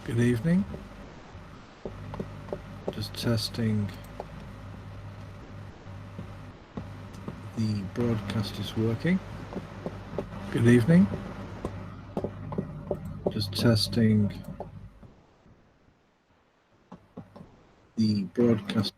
Good evening. Just testing the broadcast is working. Good evening. Just testing the broadcast.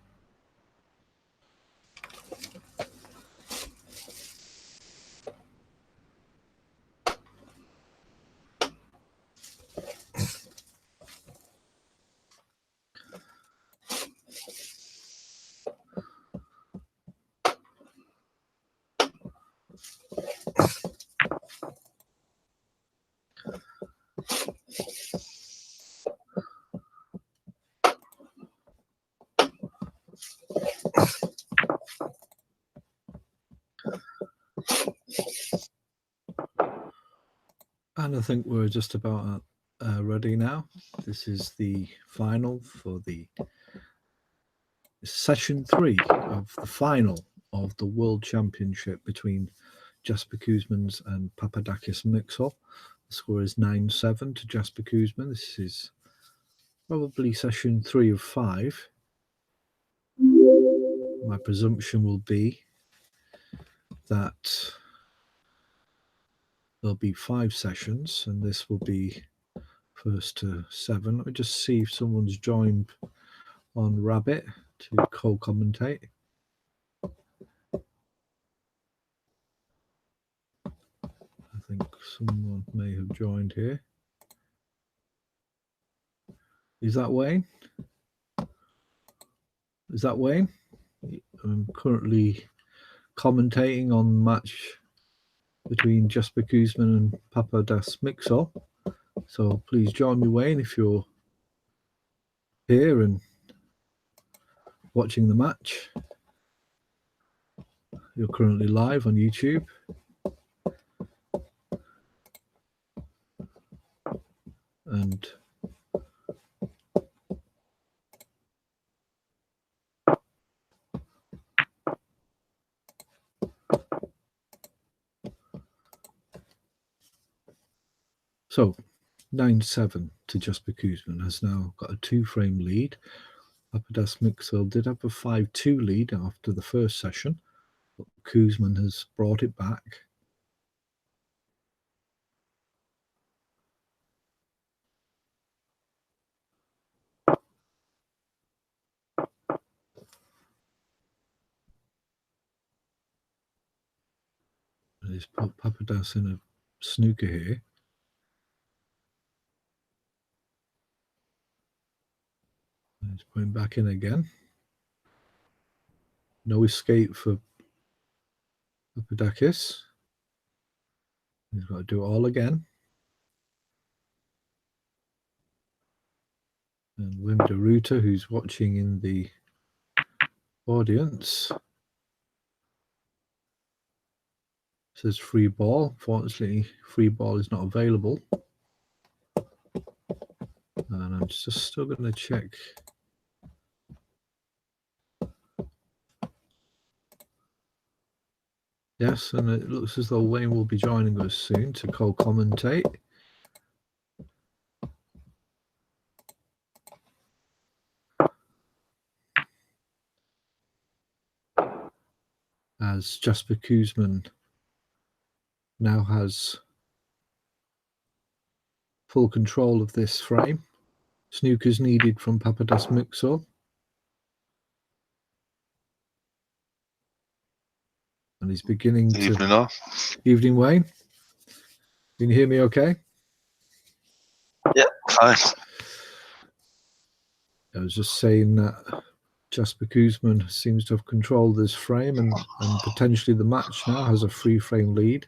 And I think we're just about ready now. This is the final for the session 3 of the final of the World Championship between Jasper Kuzmans and Papadakis Mixel. The score is 9-7 to Jasper Kuzman. This is probably session 3 of 5. My presumption will be that there'll be 5 sessions, and this will be first to 7. Let me just see if someone's joined on Rabbit to co-commentate. I think someone may have joined here. Is that Wayne? Is that Wayne? I'm currently commentating on match between Jasper Kuzman and Papadas Mixel. So please join me, Wayne, if you're here and watching the match. You're currently live on YouTube. And so 9-7 to Jasper Kuzman has now got a 2-frame lead. Papadas Mixel did have a 5-2 lead after the first session, but Kuzman has brought it back. He's put Papadas in a snooker here. He's putting back in again. No escape for Papadakis. He's got to do it all again. And Wim de Ruiter, who's watching in the audience, says free ball. Fortunately, free ball is not available. And I'm just still going to check. Yes, and it looks as though Wayne will be joining us soon to co-commentate. As Jasper Kuzman now has full control of this frame. Snookers needed from Papadas Mixel. And he's beginning to... Evening, Evening, Wayne. Can you hear me okay? Yeah, fine. I was just saying that Jasper Kuzman seems to have controlled this frame and potentially the match now has a 3-frame lead.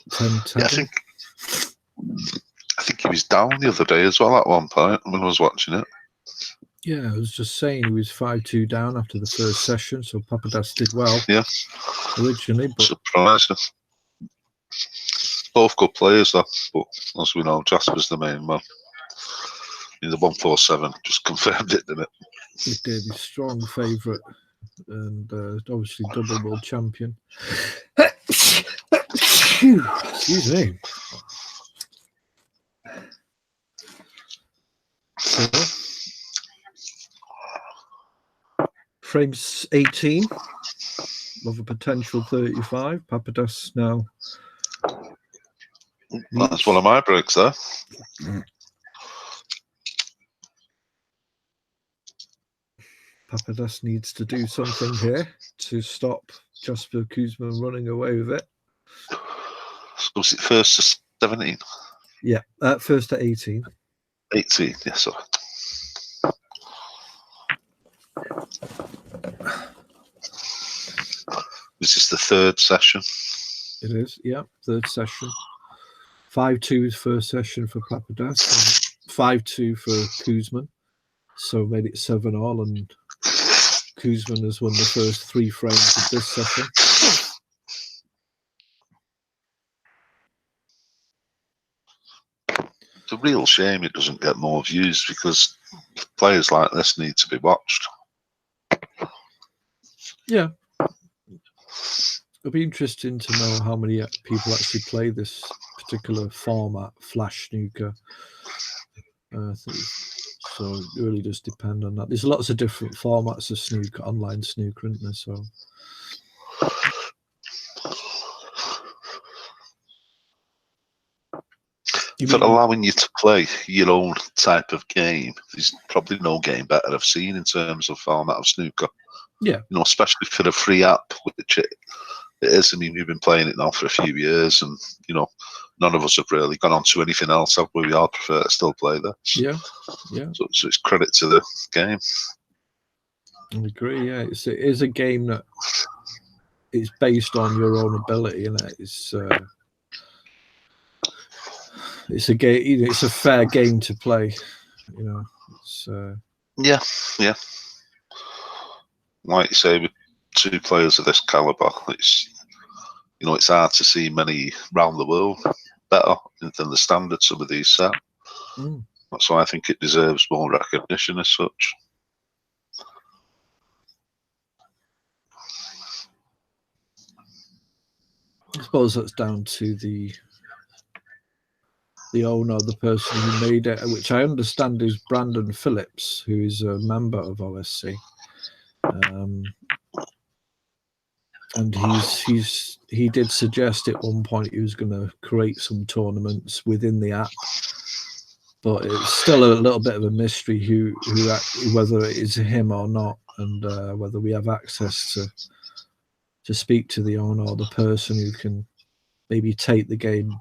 10-10. Yeah, I think he was down the other day as well at one point when I was watching it. Yeah, I was just saying he was 5-2 down after the first session, so Papadas did well. Yeah, originally, but surprising. Both good players, though. But as we know, Jasper's the main man. The 147 just confirmed it, didn't it? It did. He's strong favourite and obviously double world champion. Excuse me. So, frames 18 of a potential 35. Papadas now. That's one of my breaks there. Papadas needs to do something here to stop Jasper Kuzma running away with it. So was it first to 17? Yeah, first to 18. 18, yes, sorry. This is the third session. It is, yeah, third session. 5-2 is first session for Papadas, 5-2 for Kuzman. So made it 7-all, and Kuzman has won the first 3 frames of this session. It's a real shame it doesn't get more views, because players like this need to be watched. Yeah. It'll be interesting to know how many people actually play this particular format, Flash Snooker. So it really does depend on that. There's lots of different formats of snooker, online snooker, isn't there? So For allowing you to play your own type of game, there's probably no game better I've seen in terms of format of snooker. Yeah. You know, especially for a free app, which it is. I mean, we've been playing it now for a few years, and, you know, none of us have really gone on to anything else, have we? We all prefer to still play this. Yeah, yeah. So it's credit to the game. I agree, yeah. It is a game that is based on your own ability, and it's a game. You know, it's a fair game to play. You know, it's yeah. Like you say, with 2 players of this caliber, it's, you know, it's hard to see many around the world better than the standard some of these set. That's why I think it deserves more recognition as such. I suppose that's down to the owner, the person who made it, which I understand is Brandon Phillips, who is a member of OSC. And he did suggest at one point he was going to create some tournaments within the app, but it's still a little bit of a mystery who whether it is him or not, and whether we have access to speak to the owner or the person who can maybe take the game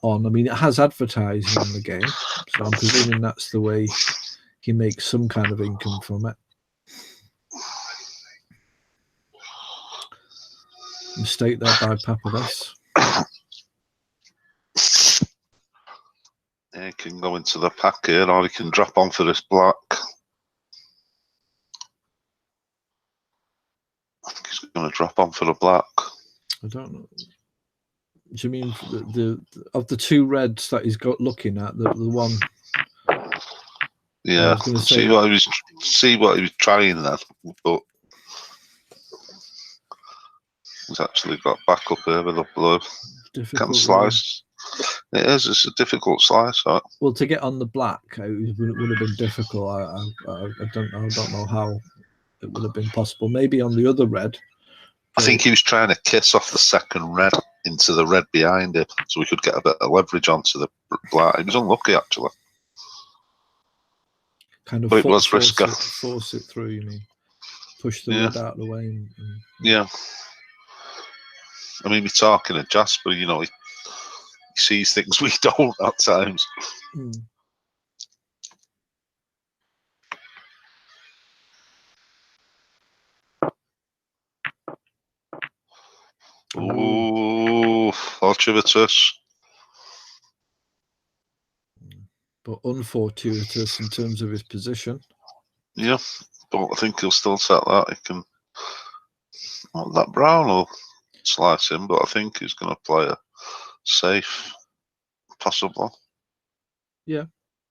on. I mean, it has advertising on the game, so I'm presuming that's the way he makes some kind of income from it. Mistake there by Papadas. Yeah, he can go into the pack here, or he can drop on for this black. I think he's going to drop on for the black. I don't know. Do you mean the of the 2 reds that he's got looking at, the one? Yeah, see what he was trying then, but he's actually got back up here with the blue. Can slice. It is. It's a difficult slice. Right? Well, to get on the black, it would have been difficult. I don't know how it would have been possible. Maybe on the other red. I think he was trying to kiss off the second red into the red behind it, so we could get a bit of leverage onto the black. He was unlucky, actually. Kind of but it was risky. Force it through, you mean? Push the red out of the way. Yeah. I mean, we're talking to Jasper, you know, he sees things we don't at times. Ooh, fortuitous. But unfortuitous in terms of his position. Yeah, but I think he'll still set that. He can. Well, that brown will slice him, but I think he's going to play a safe, possible. Yeah,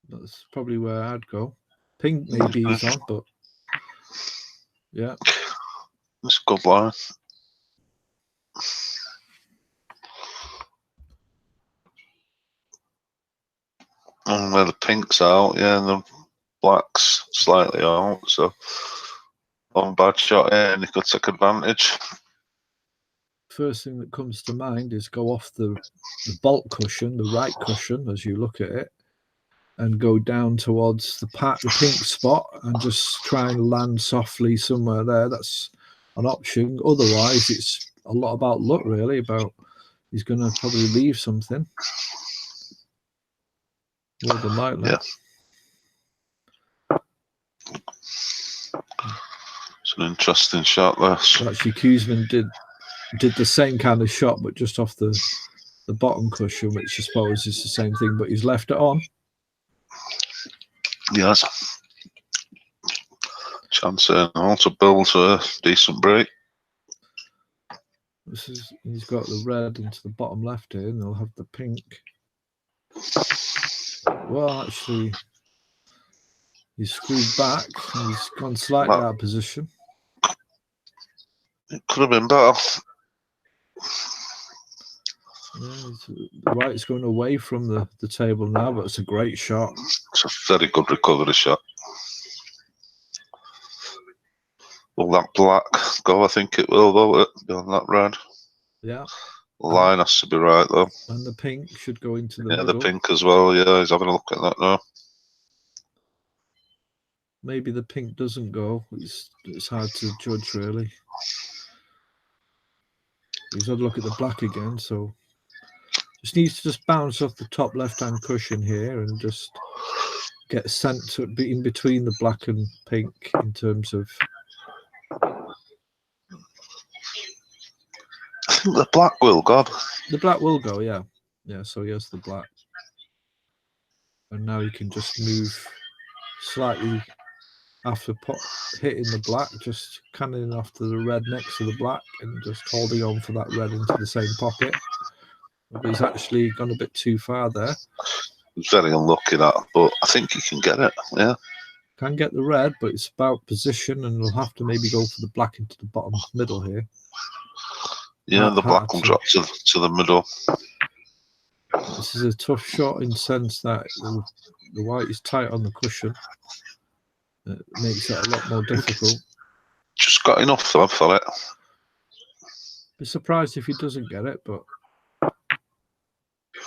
that's probably where I'd go. Pink maybe he's on, but yeah. It's a good line. And where the pink's out, yeah, and black's slightly out, so one bad shot here and he could take advantage. First thing that comes to mind is go off the bolt cushion, the right cushion, as you look at it, and go down towards the pink spot and just try and land softly somewhere there. That's an option. Otherwise, it's a lot about luck, really, about he's going to probably leave something. More than likely. Yeah. It's an interesting shot there. Actually, Koosman did the same kind of shot, but just off the bottom cushion, which I suppose is the same thing, but he's left it on. Yes. Chance now to build a decent break. He's got the red into the bottom left here, and he'll have the pink. Well, actually, he's screwed back. He's gone slightly out of position. It could have been better. Yeah, the white's going away from the table now, but it's a great shot. It's a very good recovery shot. Will that black go? I think it will, though, on that red. Yeah. The line has to be right, though. And the pink should go into the middle. The pink as well, yeah. He's having a look at that now. Maybe the pink doesn't go. It's hard to judge, really. He's had a look at the black again, so just needs to just bounce off the top left-hand cushion here and just get sent to be in between the black and pink in terms of. I think the black will go. The black will go, yeah. Yeah, so he has the black. And now he can just move slightly after hitting the black, just cannoning after the red next to the black and just holding on for that red into the same pocket. But he's actually gone a bit too far there. He's very unlucky, that, but I think he can get it, yeah. Can get the red, but it's about position, and we'll have to maybe go for the black into the bottom middle here. Yeah, the black will drop to the middle. This is a tough shot in the sense that the white is tight on the cushion. It makes it a lot more difficult. Just got enough though for it. Be surprised if he doesn't get it, but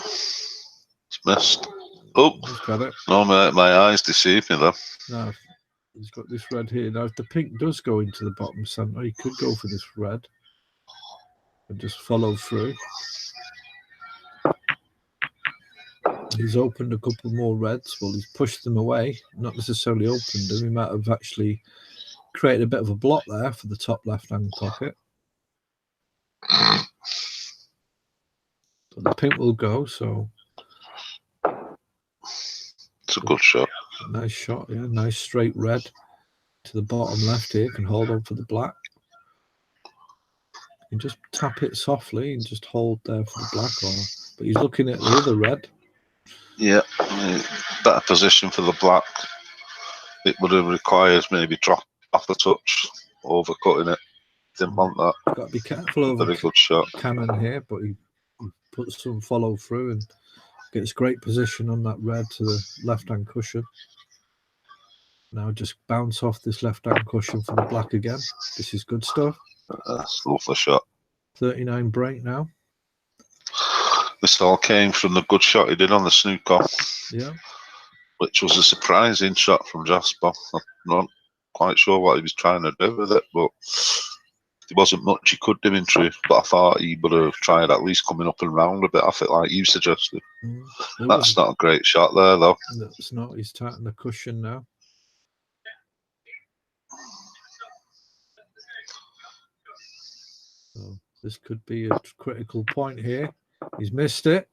it's missed. Oh, he's got it. No, my eyes deceive me though. No, he's got this red here. Now, if the pink does go into the bottom centre, he could go for this red and just follow through. He's opened a couple more reds. Well, he's pushed them away, not necessarily opened them. He might have actually created a bit of a block there for the top left-hand pocket. But the pink will go, so. It's a good shot. Nice shot, yeah. Nice straight red to the bottom left here. Can hold on for the black. You can just tap it softly and just hold there for the black. But he's looking at the other red. Yeah, better position for the black. It would have required maybe drop off a touch, overcutting it. Didn't want that. You've got to be careful over very good shot. Cannon here, but he puts some follow through and gets great position on that red to the left-hand cushion. Now just bounce off this left-hand cushion for the black again. This is good stuff. That's a lovely shot. 39 break now. This all came from the good shot he did on the snooker. Yeah. Which was a surprising shot from Jasper. I'm not quite sure what he was trying to do with it, but there wasn't much he could do in truth. But I thought he would have tried at least coming up and round a bit off it like you suggested. That's not a great shot there, though. No, it's not. He's tightening the cushion now. So this could be a critical point here. He's missed it.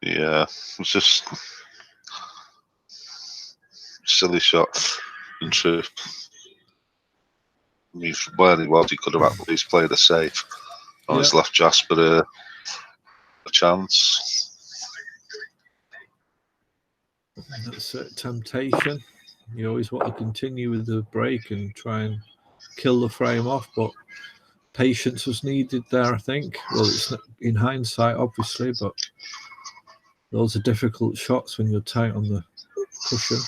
Yeah, it's just silly shot in truth. I mean, from where he was, he could have at least played it safe. Oh, he's left Jasper a chance. That's a temptation. You always want to continue with the break and try and kill the frame off, but patience was needed there, I think. Well, it's not, in hindsight, obviously, but those are difficult shots when you're tight on the cushion.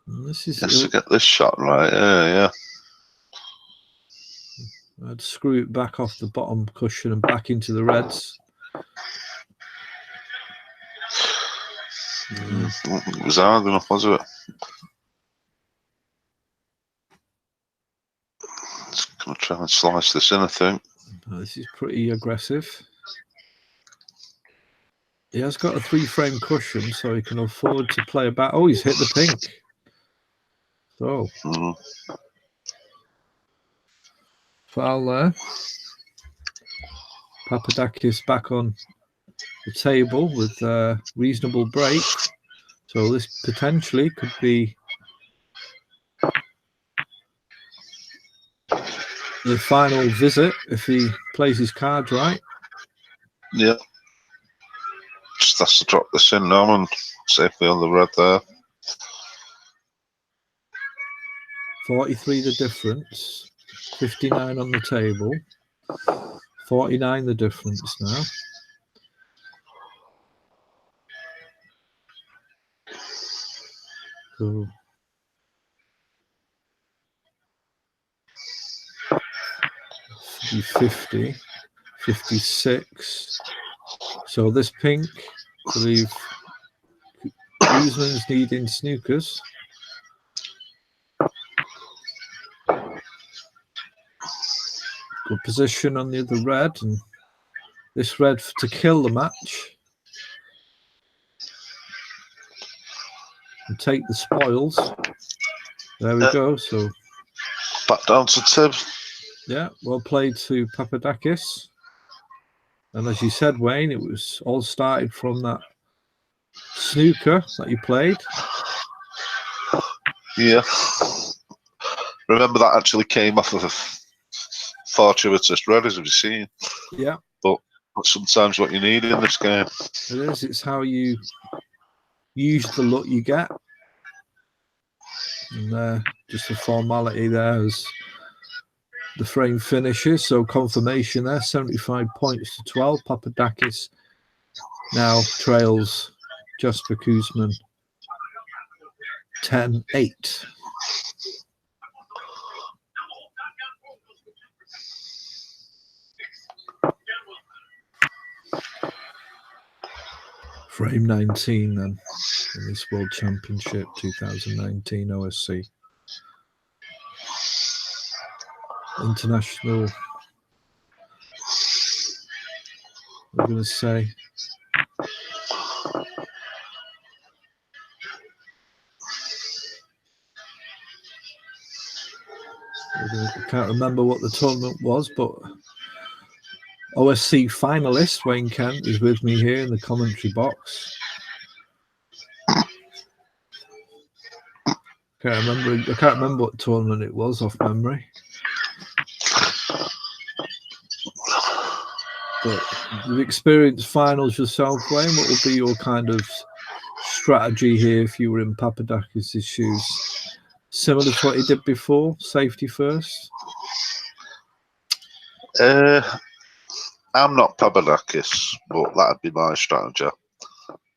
And this is Yes, to get this shot right. Yeah. I'd screw it back off the bottom cushion and back into the reds. It was hard enough, was it? Just gonna try and slice this in, I think. This is pretty aggressive. He has got a 3-frame cushion, so he can afford to play about. Oh, he's hit the pink. So, foul there. Papadakis back on the table with a reasonable break. So this potentially could be the final visit if he plays his cards right. Yeah. Just has to drop this in now and safely on the red there. 43 the difference. 59 on the table. 49 the difference now. So 50, 56. So this pink, I believe Guzman's needing snookers. Good position on the other red, and this red to kill the match and take the spoils. There we go. So back down to Tim. Yeah, well played to Papadakis. And as you said, Wayne, it was all started from that snooker that you played. Yeah. Remember that actually came off of a fortuitous red, as we've seen. Yeah. But that's sometimes what you need in this game. It is. It's how you use the luck you get. And just a formality there as the frame finishes. So confirmation there, 75 points to 12. Papadakis now trails Jasper Kuzman 10-8. Frame 19 then in this World Championship 2019 OSC. International, I'm going to say. I can't remember what the tournament was, but OSC finalist Wayne Kent is with me here in the commentary box. I can't remember what tournament it was off memory. But you've experienced finals yourself, Wayne. What would be your kind of strategy here if you were in Papadakis' shoes? Similar to what he did before, safety first? I'm not Papadakis, but that'd be my strategy.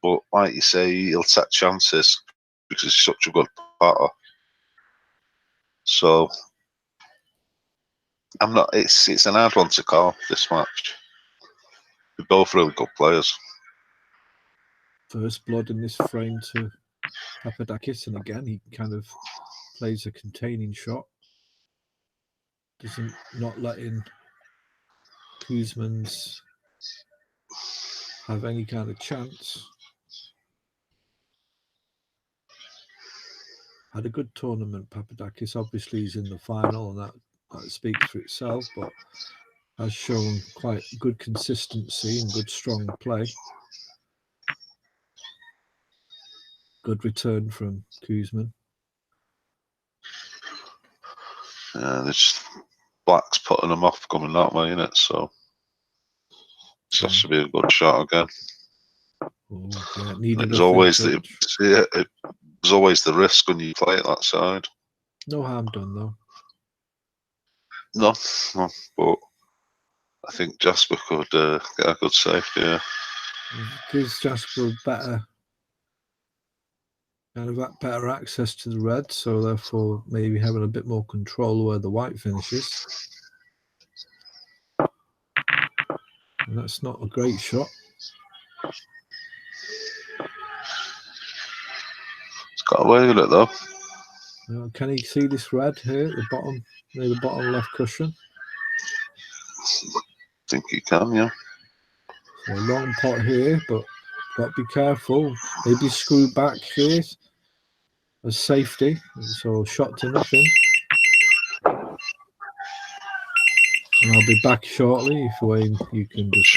But like you say, he'll take chances because he's such a good putter. So I'm not. It's an hard one to call, this match. They're both really good players. First blood in this frame to Papadakis, and again he kind of plays a containing shot. Not letting Kuzman's have any kind of chance. Had a good tournament, Papadakis. Obviously he's in the final, and that speaks for itself, but has shown quite good consistency and good strong play. Good return from Kuzman. Yeah, Black's putting them off coming that way, innit? So it has to be a good shot again. Oh, yeah, it was always it was always the risk when you play it that side. No harm done though. No, but I think Jasper could get a good safety. Yeah. Gives Jasper a better kind of better access to the red, so therefore maybe having a bit more control where the white finishes. And that's not a great shot. It's got away with it though. Can you see this red here at the bottom, near the bottom left cushion? I think you can, yeah. So a long pot here, but got to be careful. Maybe screw back here as safety. So shot to nothing. And I'll be back shortly. If Wayne, you can just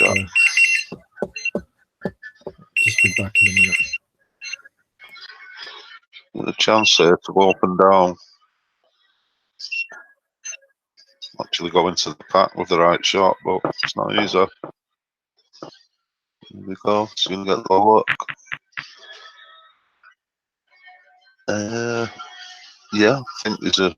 be back in a minute. The chance there to open down. Actually go into the pack with the right shot, but it's not easy. Here we go. It's going to get the look. Yeah, I think there's a.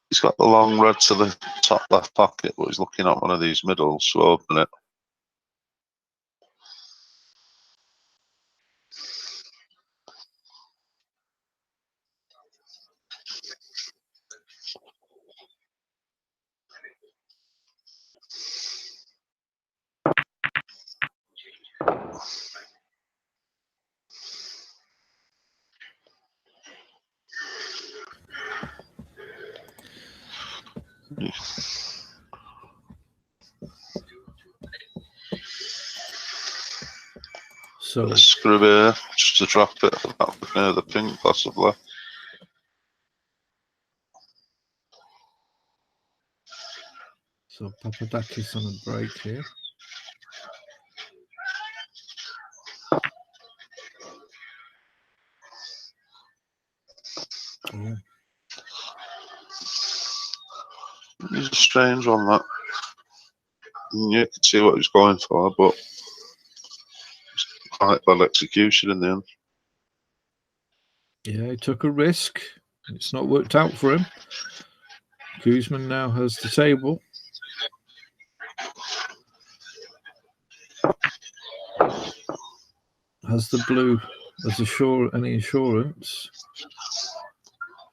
He's got the long red to the top left pocket, but he's looking at one of these middles, so open it. So a screw here, just to drop it near the pink, possibly. So Papadakis on a break here. Oh. He's a strange one, that. You can see what he's going for, but it's quite bad execution in the end. Yeah, he took a risk. It's not worked out for him. Guzman now has the table. Has the blue any insurance?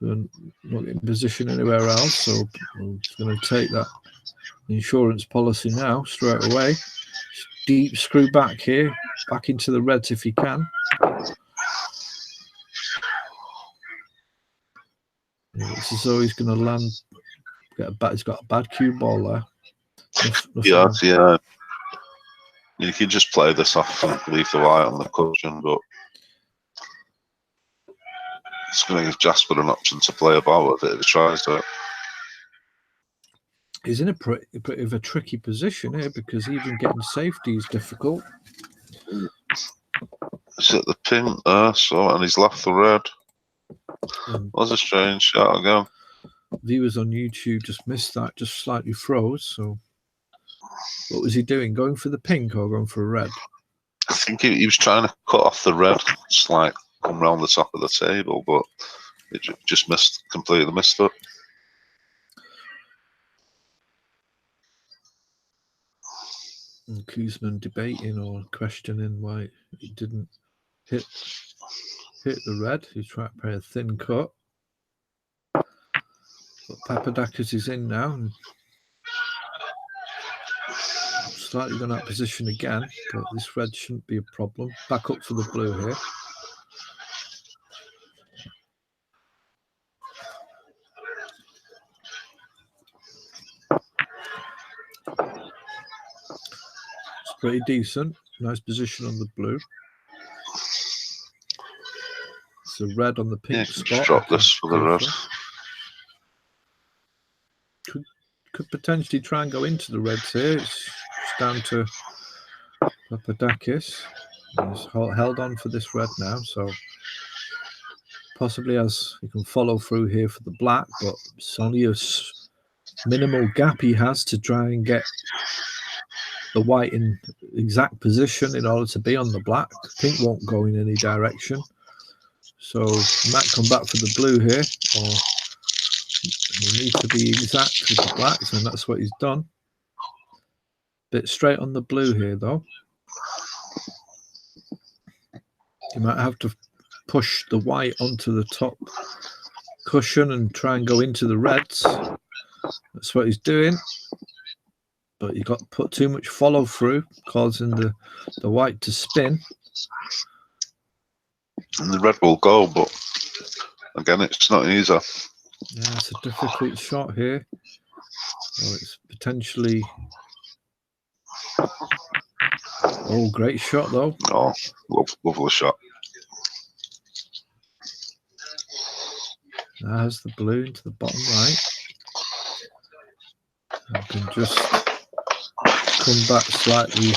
They're not in position anywhere else, so I'm just going to take that insurance policy now straight away. Deep screw back here, back into the reds if you can. It's as though he's going to land. He's got a bad cue ball there. Yeah. You can just play this off and leave the white on the cushion, but it's going to give Jasper an option to play about with it if he tries it. He's in a bit of a tricky position here because even getting safety is difficult. It's at the pin there, and he's left the red. That's a strange shot again. Viewers on YouTube just missed that, just slightly froze. So, what was he doing? Going for the pink or going for a red? I think he was trying to cut off the red, come round the top of the table, but it just completely missed it. And Guzman debating or questioning why he didn't hit the red. He's trying to play a thin cut. But Papadakis is in now. And slightly gone out of position again, but this red shouldn't be a problem. Back up for the blue here. It's pretty decent. Nice position on the blue. It's a red on the pink spot. Just drop this for the red. Could potentially try and go into the reds here. It's down to Papadakis. He's held on for this red now, so possibly as he can follow through here for the black, but it's only a minimal gap he has to try and get the white in exact position in order to be on the black. Pink won't go in any direction, so he might come back for the blue here, or he'll need to be exact with the blacks, and that's what he's done. Bit straight on the blue here, though. You might have to push the white onto the top cushion and try and go into the reds. That's what he's doing. But you got to put too much follow through, causing the white to spin. And the red will go, but again, it's not easy. Yeah, it's a difficult shot here. Well, it's potentially... Oh, great shot, though. Oh, lovely shot. There's the blue into the bottom right. I can just come back slightly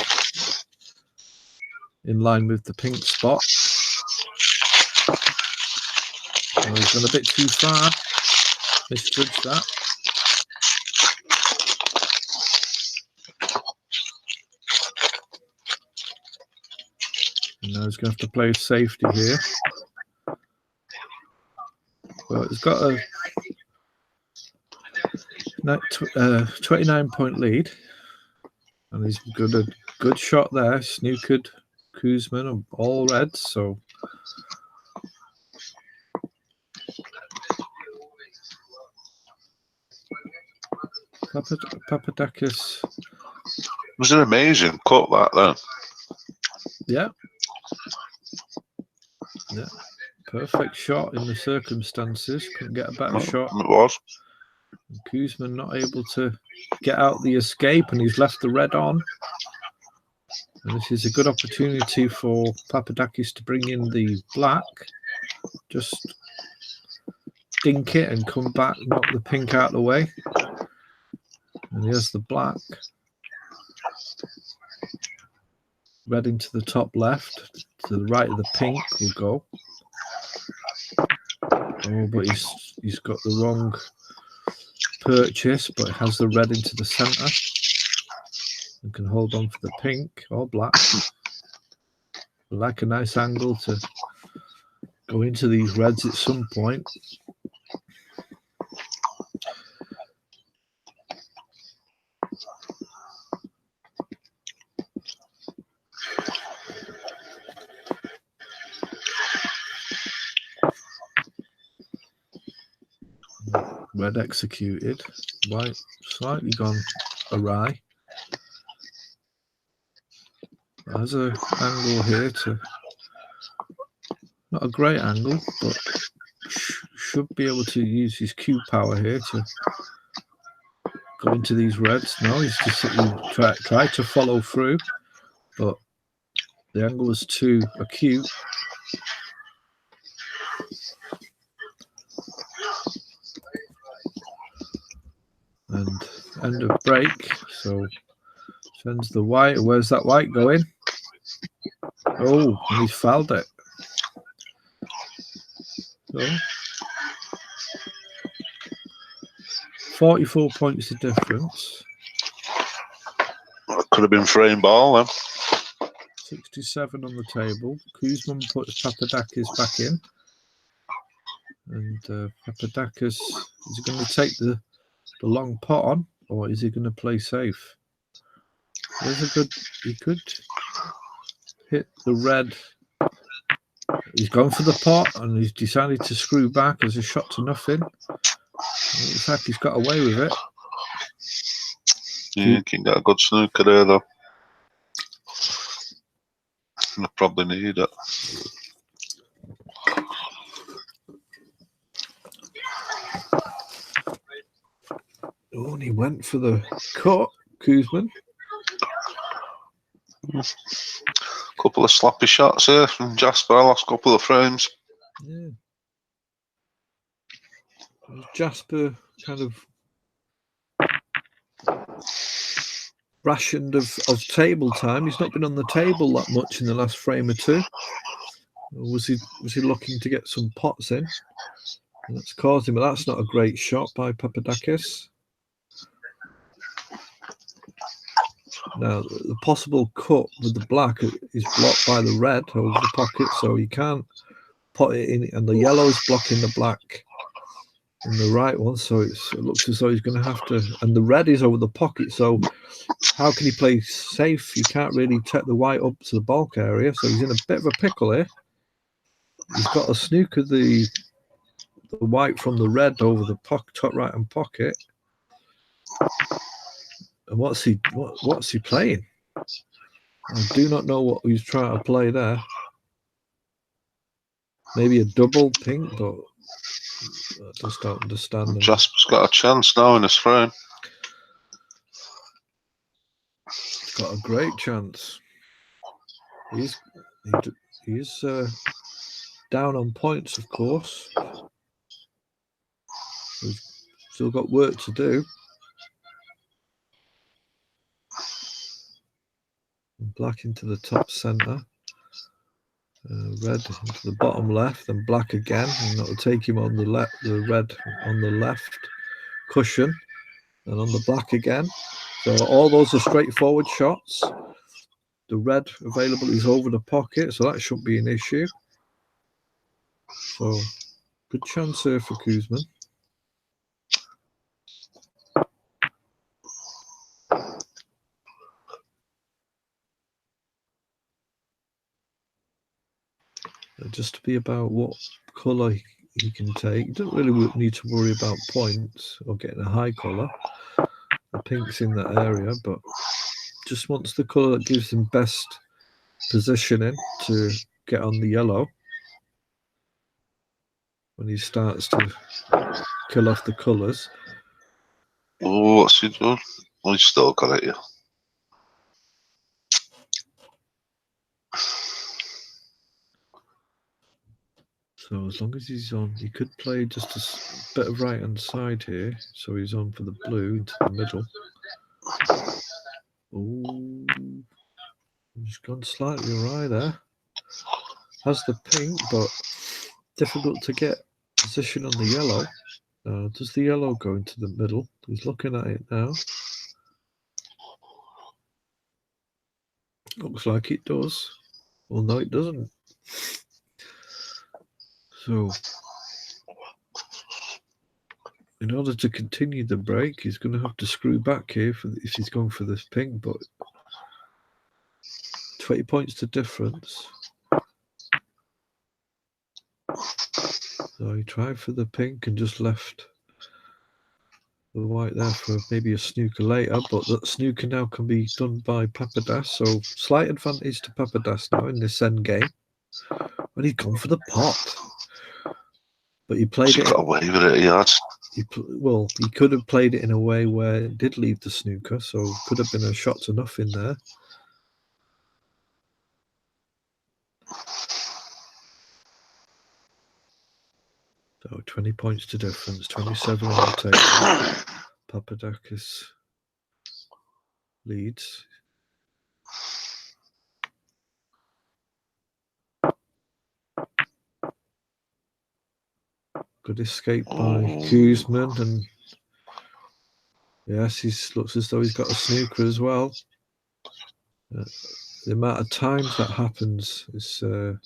in line with the pink spot. Oh, he's gone a bit too far. Misjudged that. And now he's going to have to play safety here. Well, he's got a 29-point lead, and he's got a good shot there. Snookered Kuzman all reds, so Papadakis. It was an amazing cut, that then. Yeah. Yeah. Perfect shot in the circumstances. Couldn't get a better shot. It was. And Kuzman not able to get out the escape, and he's left the red on. And this is a good opportunity for Papadakis to bring in the black. Just dink it and come back, knock the pink out of the way. And here's the black. Red into the top left. To the right of the pink will go. Oh, but he's got the wrong purchase, but it has the red into the center. You can hold on for the pink or black. I like a nice angle to go into these reds at some point. Red executed, white slightly gone awry. There's an angle here to, not a great angle, but should be able to use his cue power here to go into these reds. No, he's just try to follow through, but the angle was too acute. And end of break, so sends the white. Where's that white going? Oh, and he's fouled it. So 44 points of difference. That could have been frame ball then. 67 on the table. Kuzman puts Papadakis back in. And Papadakis is going to take the long pot on, or is he going to play safe? There's a good, he could hit the red. He's gone for the pot and he's decided to screw back as a shot to nothing. In fact, he's got away with it. Yeah, you can get a good snooker there though. I probably need it. Oh, and he went for the cut, Kuzman. Couple of sloppy shots here from Jasper. Last couple of frames. Yeah. Jasper kind of rationed of table time. He's not been on the table that much in the last frame or two. Was he looking to get some pots in? And that's caused him. But that's not a great shot by Papadakis. Now, the possible cut with the black is blocked by the red over the pocket, so you can't put it in, and the yellow is blocking the black. in the right one, so it looks as though he's going to have to. And the red is over the pocket, so how can he play safe? You can't really take the white up to the bulk area, so he's in a bit of a pickle here. He's got to snooker the white from the red over the top right hand pocket. And what's he playing? I do not know what he's trying to play there. Maybe a double pink, but I just don't understand. Jasper's got a chance now in his frame. He's got a great chance. He's down on points, of course. He's still got work to do. Black into the top centre. Red into the bottom left, and black again, and that will take him on the left. The red on the left cushion, and on the black again. So all those are straightforward shots. The red available is over the pocket, so that shouldn't be an issue. So good chance here for Kuzman. Just to be about what colour he can take. He doesn't really need to worry about points or getting a high colour. The pink's in that area, but just wants the colour that gives him best positioning to get on the yellow when he starts to kill off the colours. Oh, what's he doing? Well, he's still got it, yeah. So as long as he's on, he could play just a bit of right hand side here. So he's on for the blue into the middle. Oh, he's gone slightly awry there. Has the pink, but difficult to get position on the yellow. Does the yellow go into the middle? He's looking at it now. Looks like it does. Well, no, it doesn't. So, in order to continue the break, he's going to have to screw back here if he's going for this pink, but 20 points to difference. So he tried for the pink and just left the white there for maybe a snooker later, but that snooker now can be done by Papadas, so slight advantage to Papadas now in this end game. And he's gone for the pot. But he played it. Got away with it, he had. He could have played it in a way where it did leave the snooker, so could have been a shot to nothing there. So 20 points to difference, 27 on the table. Papadakis leads. Good escape by Kuzman, and yes, he looks as though he's got a snooker as well. The amount of times that happens is incredible.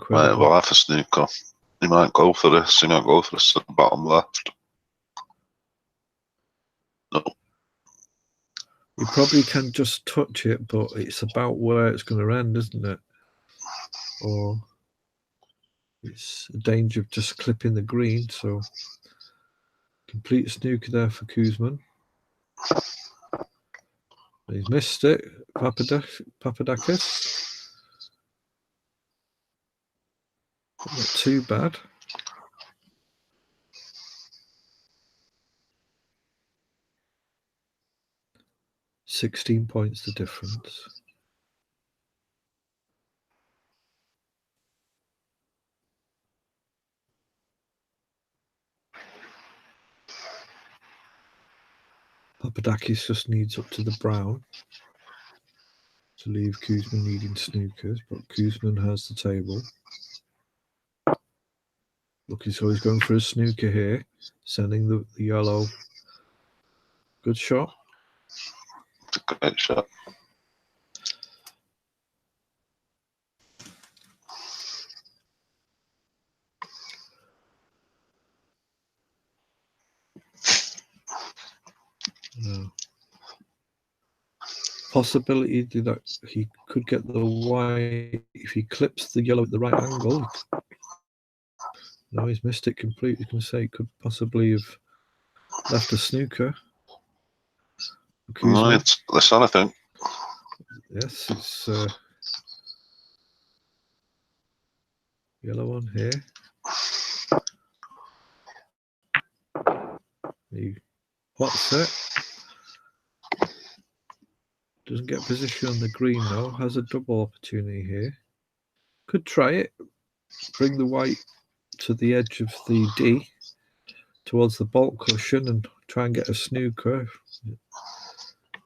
Right, well, have a snooker. He might go for this. He might go for this at the bottom left. No. You probably can just touch it, but it's about where it's going to end, isn't it? Or it's a danger of just clipping the green. So complete snooker there for Kuzman. He's missed it. Papadakis. Not too bad. $16 points the difference. Papadakis just needs up to the brown to leave Kuzman needing snookers, but Kuzman has the table. Look, so he's going for a snooker here, sending the yellow. Good shot. It's a great shot. possibility that he could get the white if he clips the yellow at the right angle. No, he's missed it completely. You can say it could possibly have left a snooker. No, it's this one, I think. Yes, it's yellow one here. He pots it. Doesn't get position on the green though. Has a double opportunity here. Could try it. Bring the white to the edge of the D towards the bolt cushion and try and get a snooker.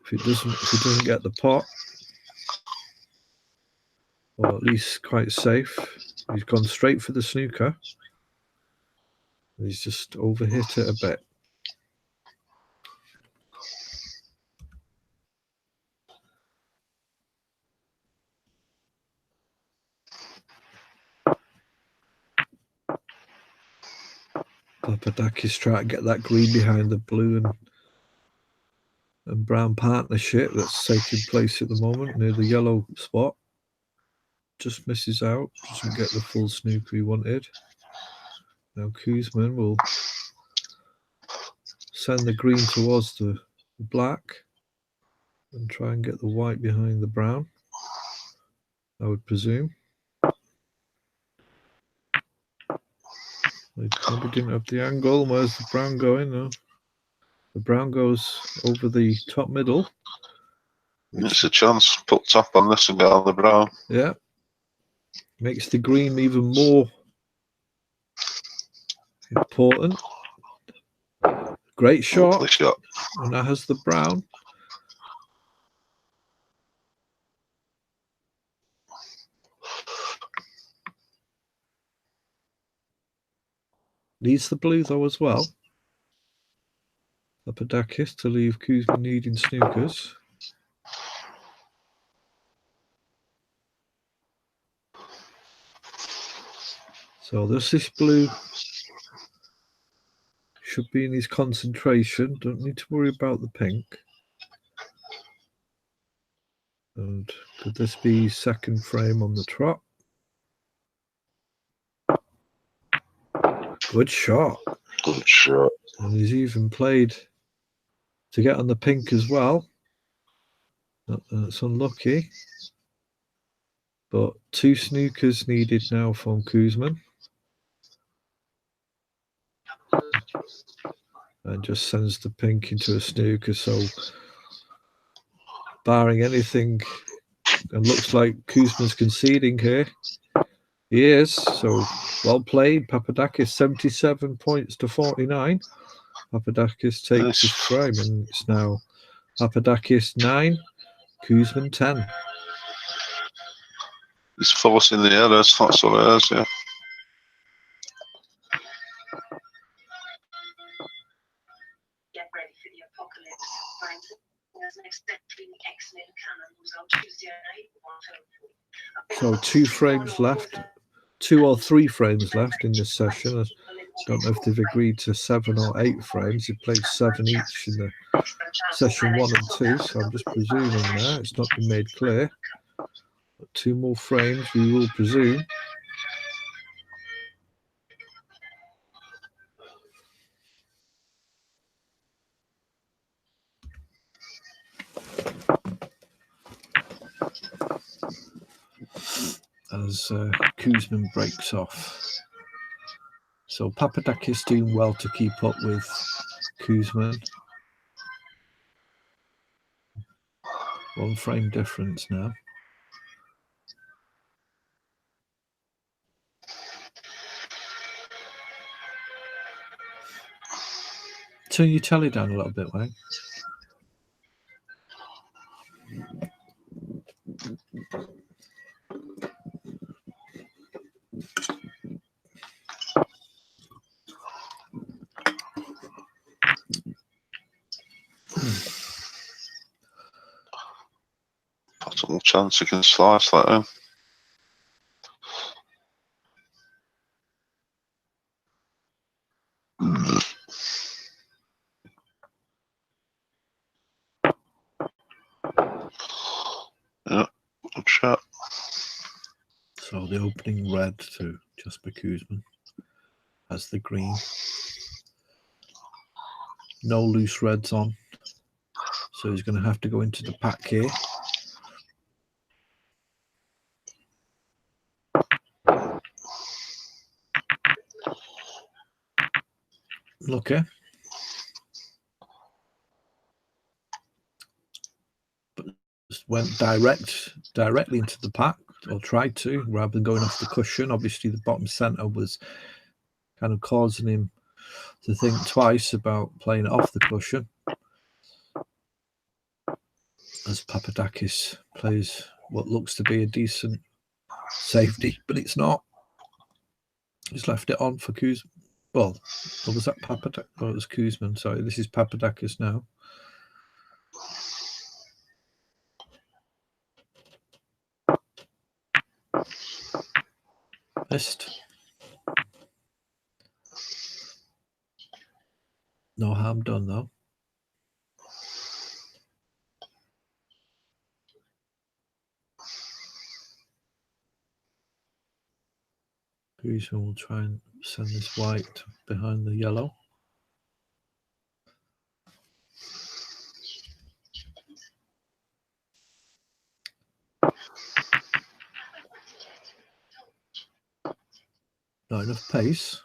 If he doesn't get the pot, or at least quite safe. He's gone straight for the snooker. He's just overhit it a bit. Papadakis trying to get that green behind the blue and brown partnership that's taking place at the moment near the yellow spot. Just misses out, doesn't get the full snooker he wanted. Now Kuzman will send the green towards the black and try and get the white behind the brown, I would presume. They probably didn't have the angle. Where's the brown going? No. The brown goes over the top middle. It's a chance. Put top on this and get on the brown. Yeah. Makes the green even more important. Great shot. And that has the brown. Needs the blue though as well. Papadakis to leave Kuzma needing snookers. So this blue should be in his concentration. Don't need to worry about the pink. And could this be second frame on the trot? Good shot. Good shot. And he's even played to get on the pink as well. That's unlucky. But 2 snookers needed now from Kuzman. And just sends the pink into a snooker. So barring anything, it looks like Kuzman's conceding here. He is. So well played. Papadakis 77 points to 49. Papadakis takes his frame, and it's now Papadakis 9, Kuzman 10. He's forcing the errors. That's what it is, yeah. Get ready for the apocalypse. So 2 frames left, 2 or 3 frames left in this session. I don't know if they've agreed to 7 or 8 frames. They played 7 each in the session 1 and 2, so I'm just presuming that it's not been made clear. But 2 more frames, we will presume. As Kuzman breaks off. So Papadakis doing well to keep up with Kuzman. 1 frame difference now. Turn your telly down a little bit, Wayne. Possible chance he can slice that in. Yeah, good shot. So the opening red to Jasper Koosman has the green. No loose reds on. So he's going to have to go into the pack here. Okay. But just went directly into the pack, or tried to, rather than going off the cushion. Obviously, the bottom center was kind of causing him to think twice about playing it off the cushion. As Papadakis plays what looks to be a decent safety, but it's not. He's left it on for Koosman. Well, or was that Papadakis? Oh, it was Koosman. Sorry, this is Papadakis now. Missed. No harm done, though. Koosman will try and send this white behind the yellow. Not enough pace.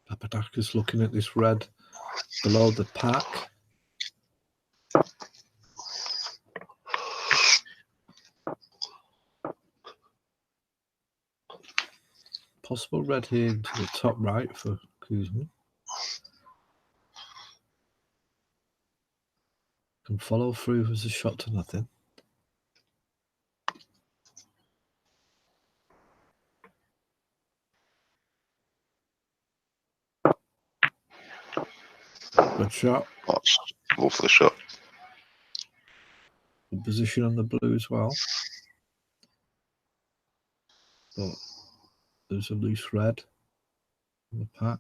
Papadakis looking at this red below the pack. Possible red here to the top right for Koosman. Can follow through as a shot to nothing. Good shot. That's a lovely shot. Good position on the blue as well. But there's a loose red in the pack.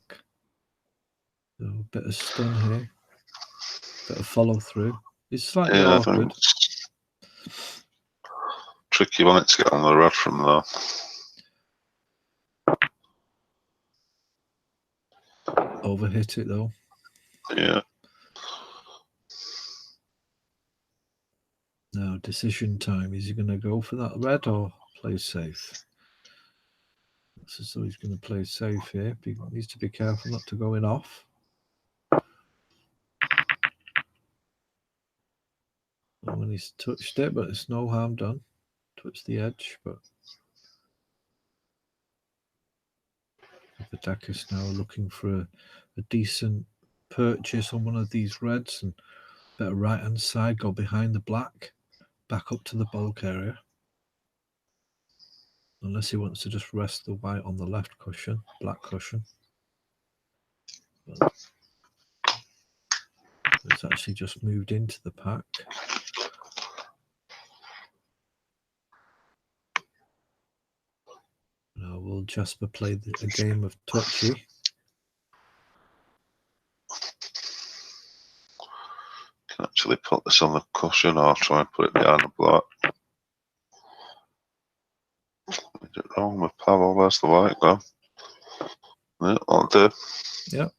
So a bit of stun here. Bit of follow through. It's slightly awkward. Tricky one to get on the red from there. Overhit it though. Yeah. Now decision time. Is he going to go for that red or play safe? So he's going to play safe here. He needs to be careful not to go in off. When he's touched it, but it's no harm done. Touched the edge, but Papadakis now looking for a decent purchase on one of these reds and better right hand side, go behind the black, back up to the bulk area. Unless he wants to just rest the white on the left cushion, black cushion. But it's actually just moved into the pack. Now will Jasper play a game of touchy? Can actually put this on the cushion or try and put it behind the black. Did it wrong with Pavel. Where's the white gone? Yeah, that'll do. Yep.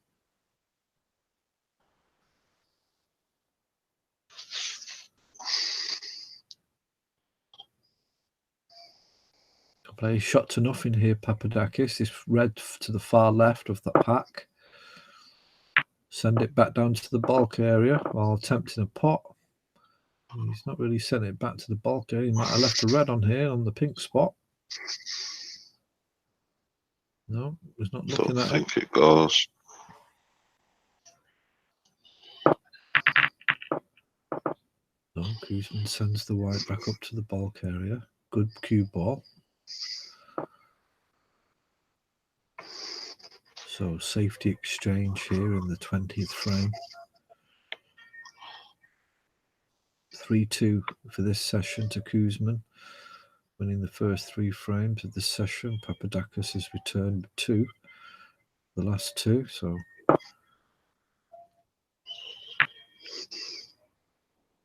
Play shot to nothing here, Papadakis. This red to the far left of the pack. Send it back down to the bulk area while attempting a pot. He's not really sending it back to the bulk area. He might have left a red on here on the pink spot. No, he's not looking at it. I think it goes. No, Koosman sends the white back up to the bulk area. Good cue ball. So safety exchange here in the 20th frame. 3-2 for this session to Koosman, winning the first 3 frames of this session. Papadakis has returned 2. the last two, so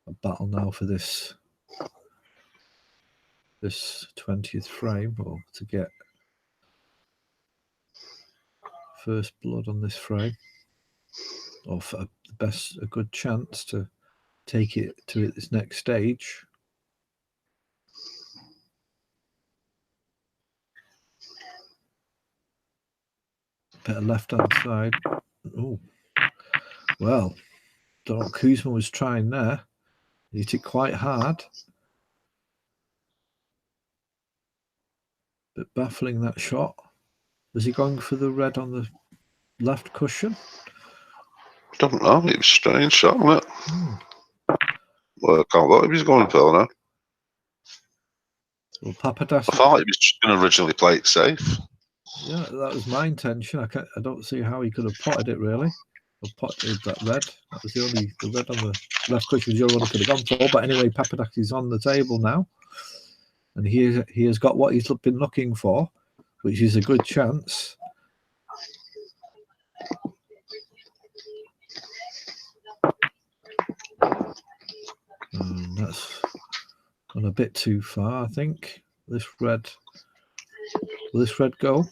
a battle now for this 20th frame, or to get first blood on this frame, or for a good chance to take it to its next stage. Better left-hand side. Oh, well, don't know what Kuzma was trying there. He hit it quite hard. But baffling, that shot. Was he going for the red on the left cushion? Don't know. It was a strange shot, wasn't it? Well, I can't what he was going for now. Well, Papadas. I thought he was going to originally play it safe. Yeah, that was my intention. I don't see how he could have potted it, really. Or potted that red. That was the red on the left cushion was the only one he could have gone for. But anyway, Papadas is on the table now. And he has got what he's been looking for, which is a good chance. That's gone a bit too far, I think. This red. Will this red go?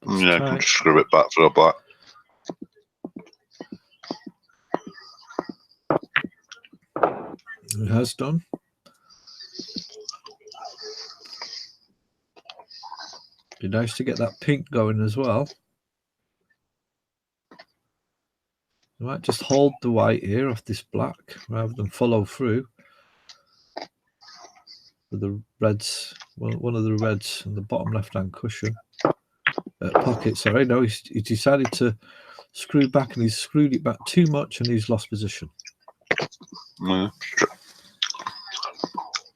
Yeah, I can just screw it back for a black. It has done. Be nice to get that pink going as well. I might just hold the white here off this black rather than follow through with the reds. Well, one of the reds on the bottom left-hand cushion pocket. Sorry, no, he decided to screw back, and he's screwed it back too much, and he's lost position. Yeah.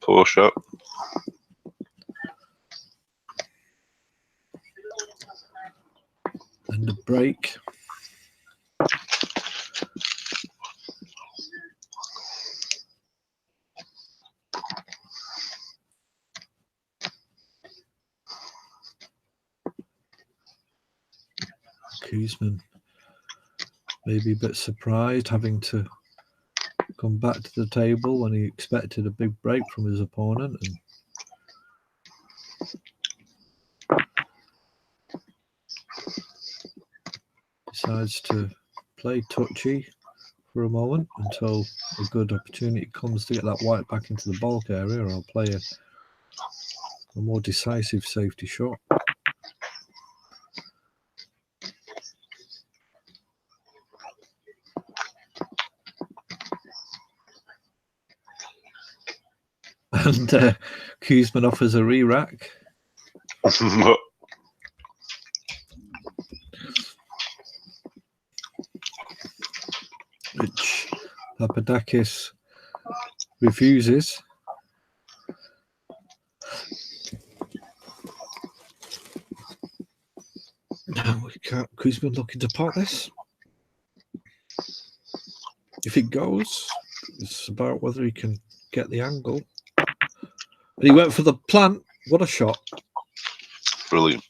Poor shot. And the break. Kuzman maybe a bit surprised, having to come back to the table when he expected a big break from his opponent, and decides to play touchy for a moment until a good opportunity comes to get that white back into the bulk area, or I'll play a more decisive safety shot. And Kuzman offers a re-rack. Which Papadakis refuses. No, we can't. Kuzman looking to pot this. If it goes, it's about whether he can get the angle. And he went for the plant. What a shot. Brilliant.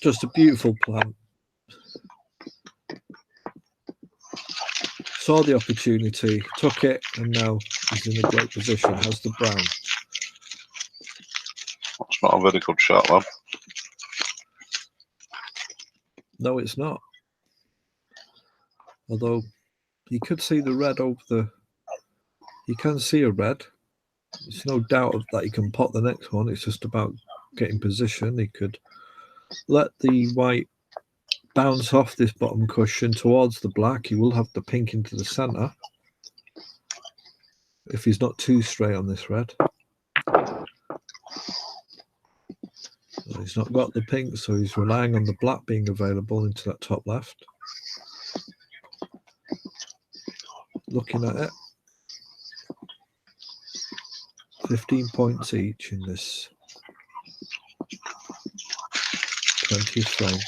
Just a beautiful plant. Saw the opportunity, took it, and now he's in a great position. Has the brown. That's not a very good shot, lad. No, it's not. Although you could see the red over the... You can see a red. There's no doubt that he can pot the next one. It's just about getting position. He could let the white bounce off this bottom cushion towards the black. He will have the pink into the centre if he's not too straight on this red. So he's not got the pink, so he's relying on the black being available into that top left. Looking at it, 15 points each in this 20th frame.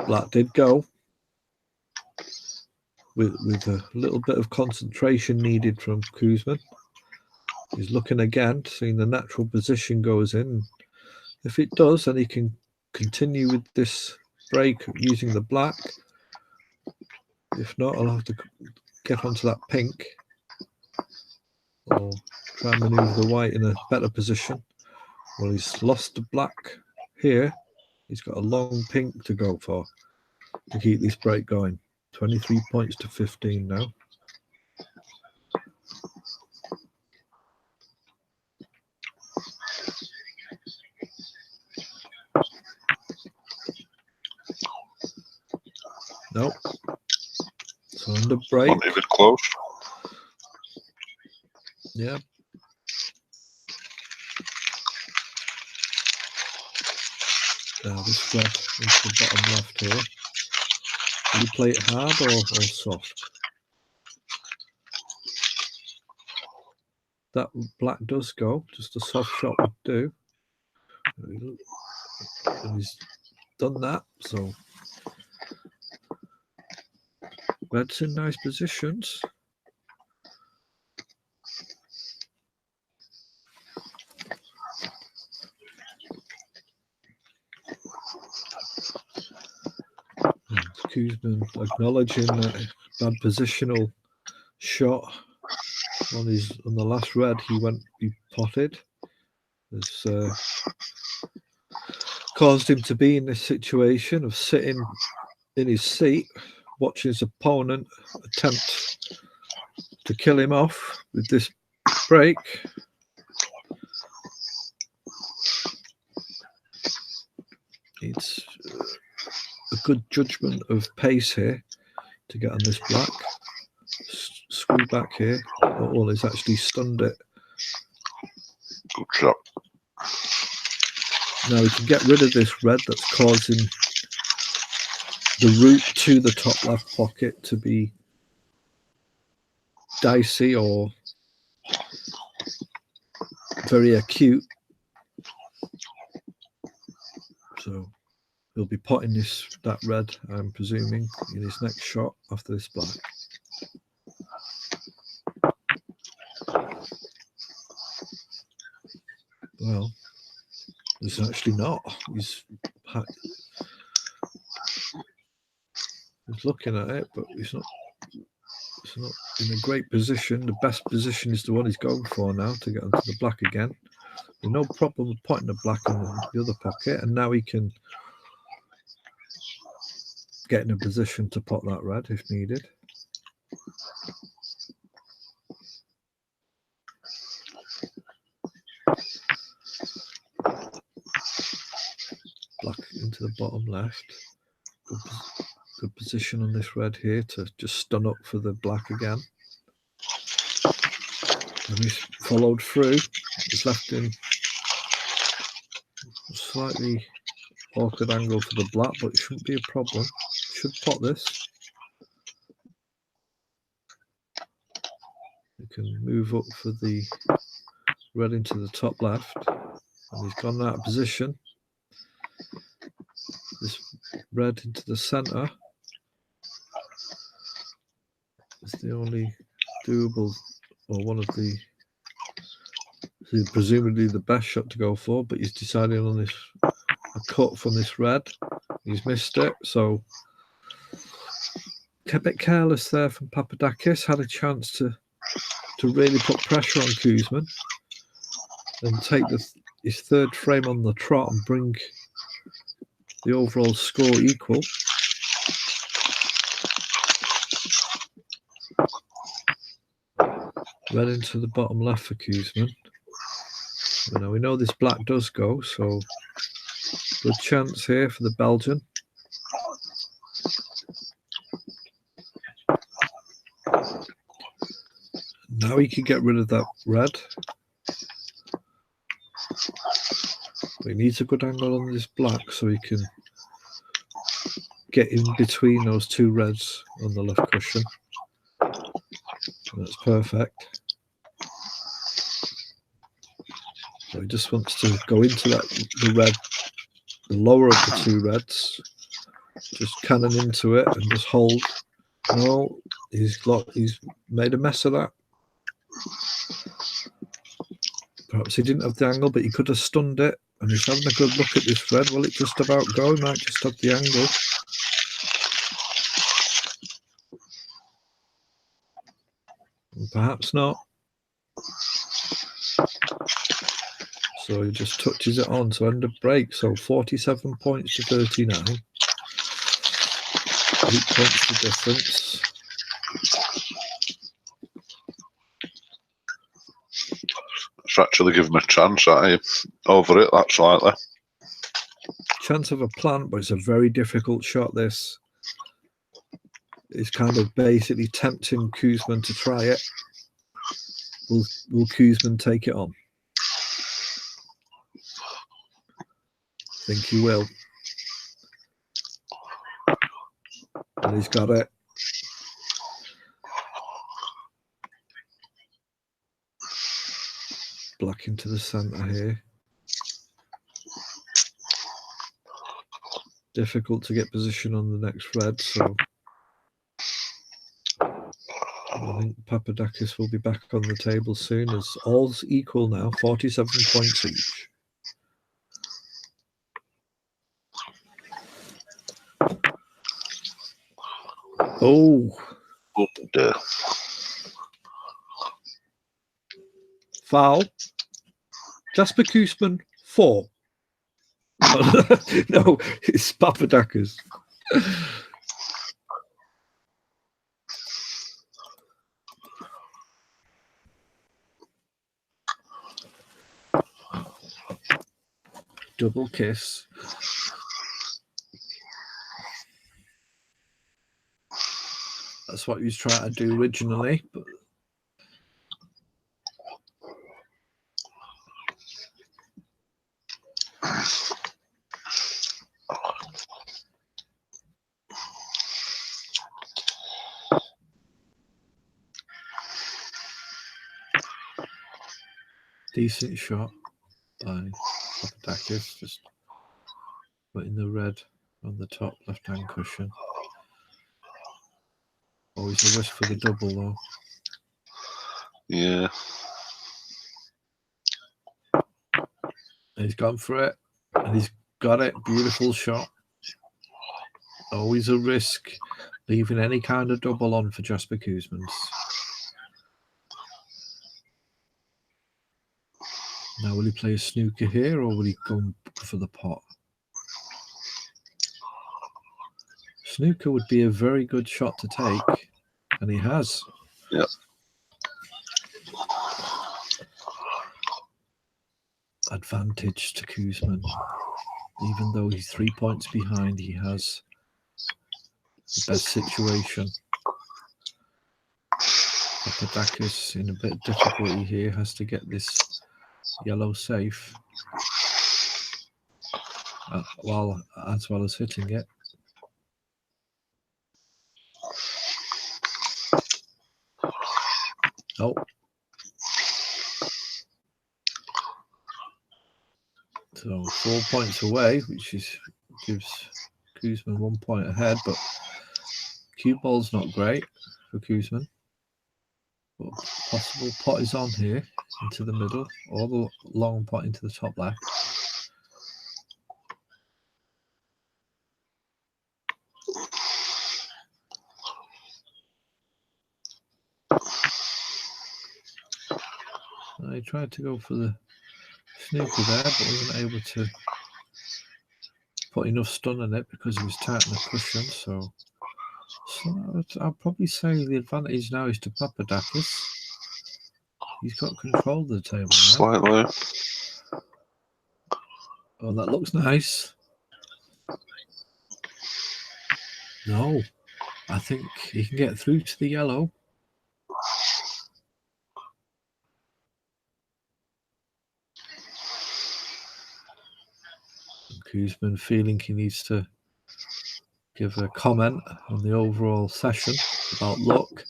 Black did go with a little bit of concentration needed from Koosman. He's looking again, seeing the natural position goes in. If it does, then he can continue with this break using the black. If not, I'll have to get onto that pink or try and maneuver the white in a better position. Well, he's lost the black here. He's got a long pink to go for to keep this break going. 23 points to 15 now. Nope. So under break. Not even close. Yeah. Now this red is the bottom left here. Will you play it hard or soft? That black does go. Just a soft shot would do. And he's done that. So red's in nice positions. Koosman acknowledging that bad positional shot on the last red. He potted. It's caused him to be in this situation of sitting in his seat, watching his opponent attempt to kill him off with this break. It's a good judgment of pace here to get on this black. Screw back here. Oh, he's actually stunned it. Good shot. Now we can get rid of this red that's causing the route to the top left pocket to be dicey or very acute. So he'll be potting that red, I'm presuming, in his next shot after this black. Well, he's actually not. He's looking at it, but he's not in a great position. The best position is the one he's going for now to get onto the black again. There's no problem with potting the black in the other pocket, and now he can get in a position to pot that red if needed. Black into the bottom left. Good position on this red here to just stun up for the black again. And he's followed through. He's left in a slightly awkward angle for the black, but it shouldn't be a problem. Should pot this. You can move up for the red into the top left. And he's gone out of position. This red into the center is the only doable, or one of the, presumably the best shot to go for, but he's decided on this, a cut from this red. He's missed it, so a bit careless there from Papadakis. Had a chance to really put pressure on Koosman and take his third frame on the trot and bring the overall score equal. Red into the bottom left for Koosman. Now we know this black does go, so good chance here for the Belgian. Now he can get rid of that red. But he needs a good angle on this black so he can get in between those two reds on the left cushion. And that's perfect. So he just wants to go into the red, the lower of the two reds, just cannon into it and just hold. No, he's made a mess of that. Perhaps he didn't have the angle, but he could have stunned it. And he's having a good look at this red. Will it just about go? He might just have the angle. And perhaps not. So he just touches it on to end of break. So 47 points to 39. 8 points the difference. It's actually given him a chance over it that slightly. Chance of a plant, but it's a very difficult shot. This is kind of basically tempting Koosman to try it. Will Koosman take it on? I think he will. And he's got it. Black into the centre here. Difficult to get position on the next red, so I think Papadakis will be back on the table soon, as all's equal now, 47 points each. Oh dear. Foul. Jasper Koosman, 4. No, it's Papadakis. Double kiss. That's what he was trying to do originally, but decent shot by Papadakis, just putting the red on the top left-hand cushion. Always a risk for the double, though. Yeah. And he's gone for it, and he's got it. Beautiful shot. Always a risk, leaving any kind of double on for Jasper Koosman. Now, will he play a snooker here, or will he go for the pot? Snooker would be a very good shot to take, and he has. Yep. Advantage to Koosman. Even though he's 3 points behind, he has the best situation. Papadakis in a bit of difficulty here, has to get this yellow safe as well as hitting it. Oh. So 4 points away, which gives Koosman 1 point ahead, but cue ball's not great for Koosman. But possible pot is on here into the middle, or the long pot into the top left. I tried to go for the snooker there, but wasn't able to put enough stun on it because he was tight on the cushion. So I'll probably say the advantage now is to Papadakis. He's got control of the table now. Slightly. Oh, that looks nice. No, I think he can get through to the yellow. Koosman feeling he needs to give a comment on the overall session about luck.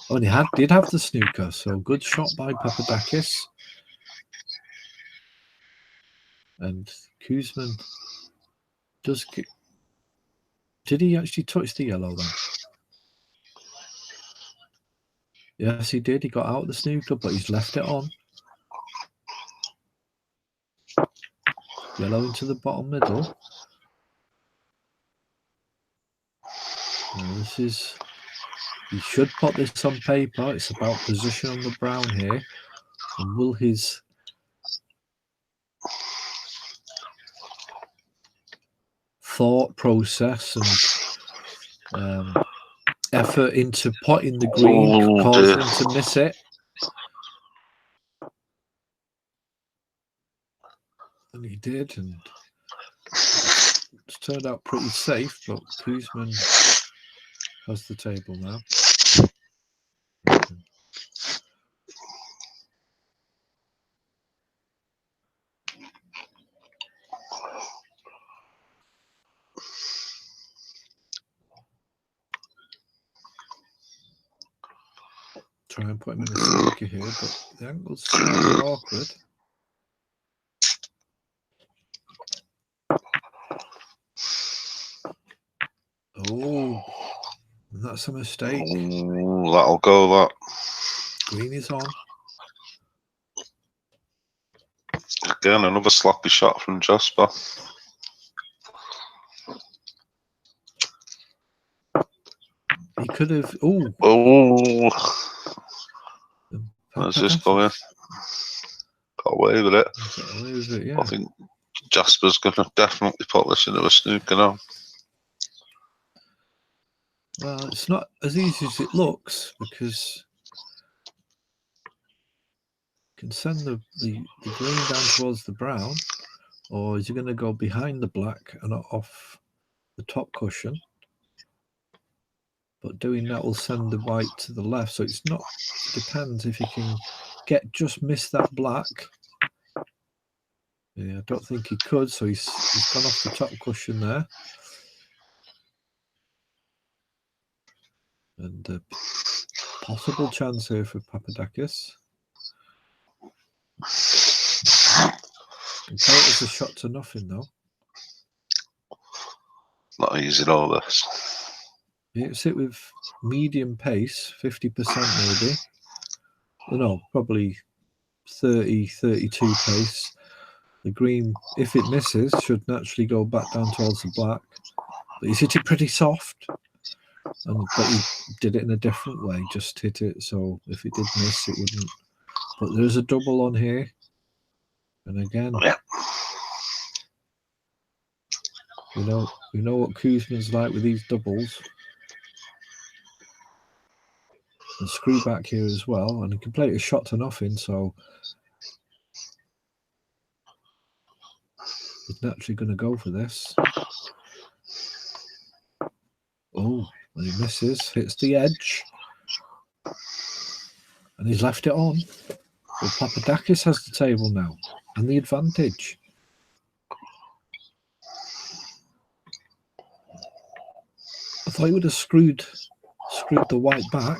Oh, and he did have the snooker, so good shot by Papadakis. And Koosman does Did he actually touch the yellow then? Yes, he did. He got out of the snooker, but he's left it on. Yellow into the bottom middle. Now this is... He should put this on paper. It's about position on the brown here. And will his... thought process and effort into potting the green cause him to miss it? And he did, and it's turned out pretty safe, but Koosman has the table now. Try and put him in a snooker here, but the angle's slightly awkward. Oh, that's a mistake. Oh, that'll go, that. Green is on. Again, another sloppy shot from Jasper. He could have... Oh! Oh! How's this going? Got away with it. Got away with it, yeah. I think Jasper's going to definitely put this into a snooker now. Well, it's not as easy as it looks, because you can send the green down towards the brown, or is he going to go behind the black and off the top cushion? But doing that will send the white to the left, so it's not... Depends if he can just miss that black. Yeah, I don't think he could, so he's gone off the top cushion there. And a possible chance here for Papadakis. And count as a shot to nothing, though. Not easy, all this. You sit with medium pace, 50% maybe. No, probably 30, 32 pace. The green, if it misses, should naturally go back down towards the black. But he's hit it pretty soft. But he did it in a different way, just hit it. So if it did miss, it wouldn't. But there's a double on here. And again, yeah. we know what Koosman's like with these doubles. And screw back here as well, and he can play it a shot to nothing, so he's naturally going to go for this. Oh, and he misses, hits the edge, and he's left it on. Well, Papadakis has the table now, and the advantage. I thought he would have screwed the white back.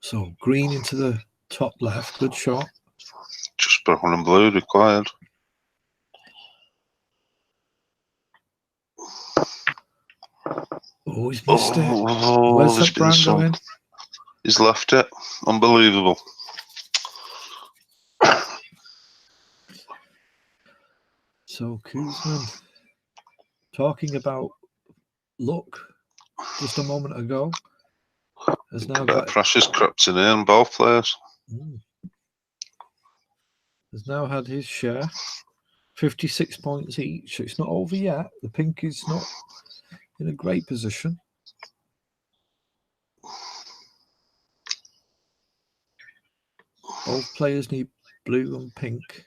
So green into the top left, good shot. Just brown and blue required. Oh, he's missed it. Where's that brown going? He's left it. Unbelievable. So Koosman talking about luck just a moment ago. Has now got pressure's crept in here on both players. Has now had his share, 56 points each. It's not over yet. The pink is not in a great position. Both players need blue and pink.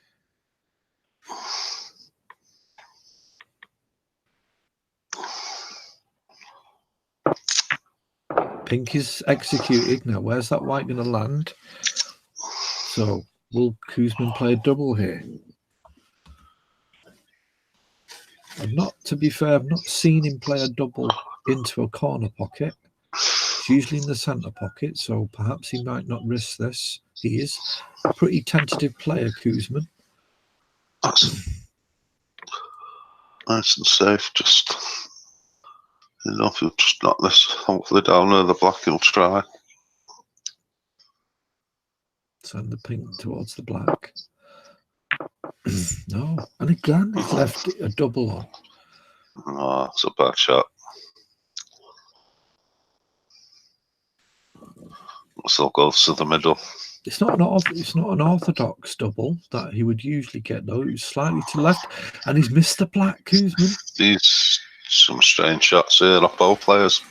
Pink is executed. Now, where's that white going to land? So, will Koosman play a double here? To be fair, I've not seen him play a double into a corner pocket. It's usually in the centre pocket, so perhaps he might not risk this. He is a pretty tentative player, Koosman. Nice and safe, just, you know, if you'll just knock this hopefully down there, the black he'll try. Send the pink towards the black. No, and again he's left a double on. Oh, it's a bad shot. So goes to the middle. It's not an orthodox double that he would usually get though. It was slightly to left, and he's missed the black. Koosman. These some strange shots here off both players.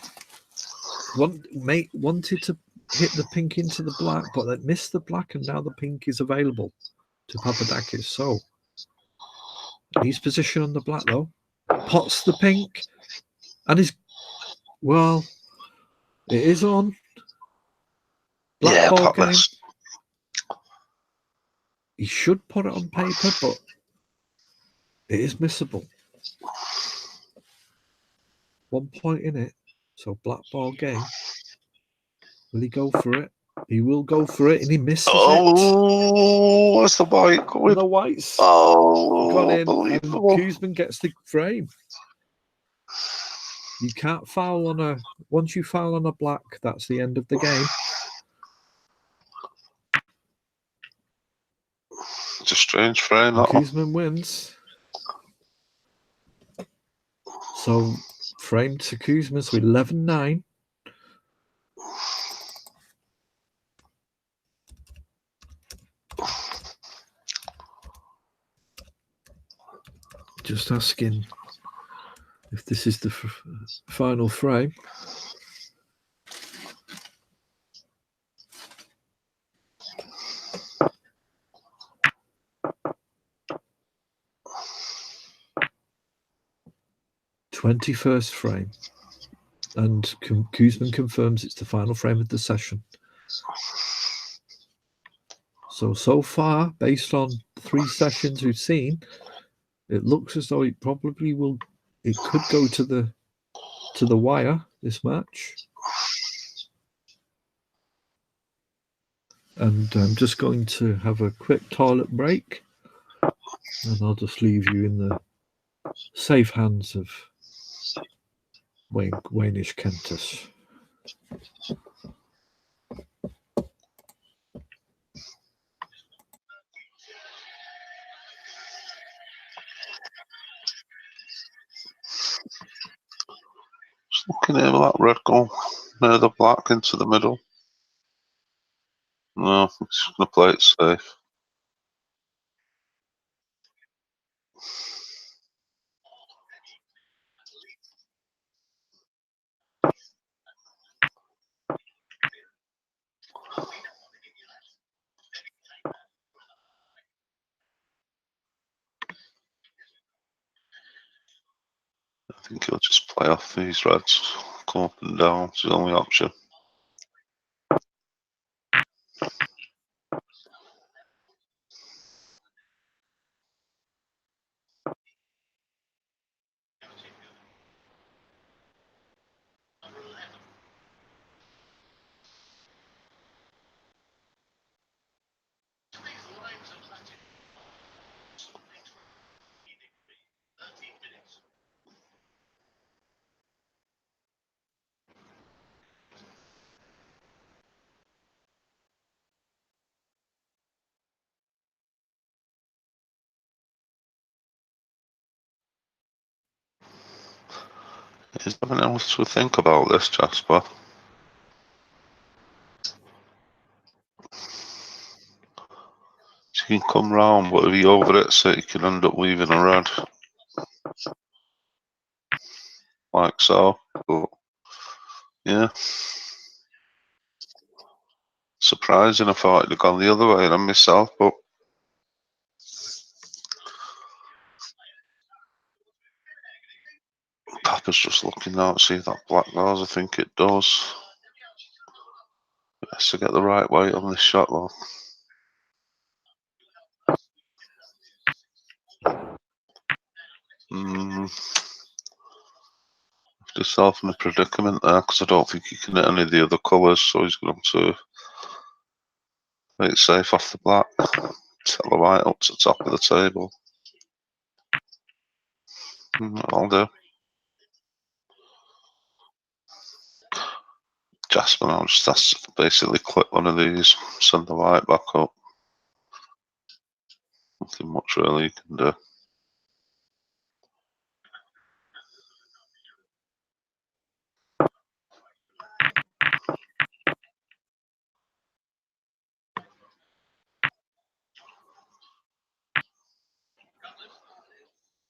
Wanted to hit the pink into the black, but they missed the black, and now the pink is available to Papadakis. So he's positioned on the black though. Pots the pink, and he's well. It is on. Black Yeah, ball pop game. this. He should put it on paper, but it is missable. 1 point in it, so black ball game. Will he go for it? He will go for it, and he misses it. Oh, what's the white going? The whites Oh, got in, and unbelievable. Koosman gets the frame. You can't foul on a... Once you foul on a black, that's the end of the game. It's a strange frame, that one. Koosman wins. So, frame to Koosman, so 11-9. Just asking if this is the final frame. #21st frame, and Koosman confirms it's the final frame of the session. So far, based on 3 sessions we've seen, it looks as though it probably will. It could go to the wire this match. And I'm just going to have a quick toilet break, and I'll just leave you in the safe hands of Waynish Kentis. Just looking at that red go near the black into the middle. No, I'm just going to play it safe. I think he'll just play off these reds. Come up and down, it's the only option. Is there anything else to think about this, Jasper? He can come round, but if he over it, so he can end up weaving a red. Like so. But, yeah. Surprising, I thought it'd have gone the other way than myself, but Papa's just looking now to see if that black goes. I think it does. It has to get the right weight on this shot though. Just self in a predicament there because I don't think he can hit any of the other colours, so he's going to play it safe off the black. Tell the white up to the top of the table. I'll do. Jasper, I'll just basically click one of these, send the light back up. Nothing much really you can do.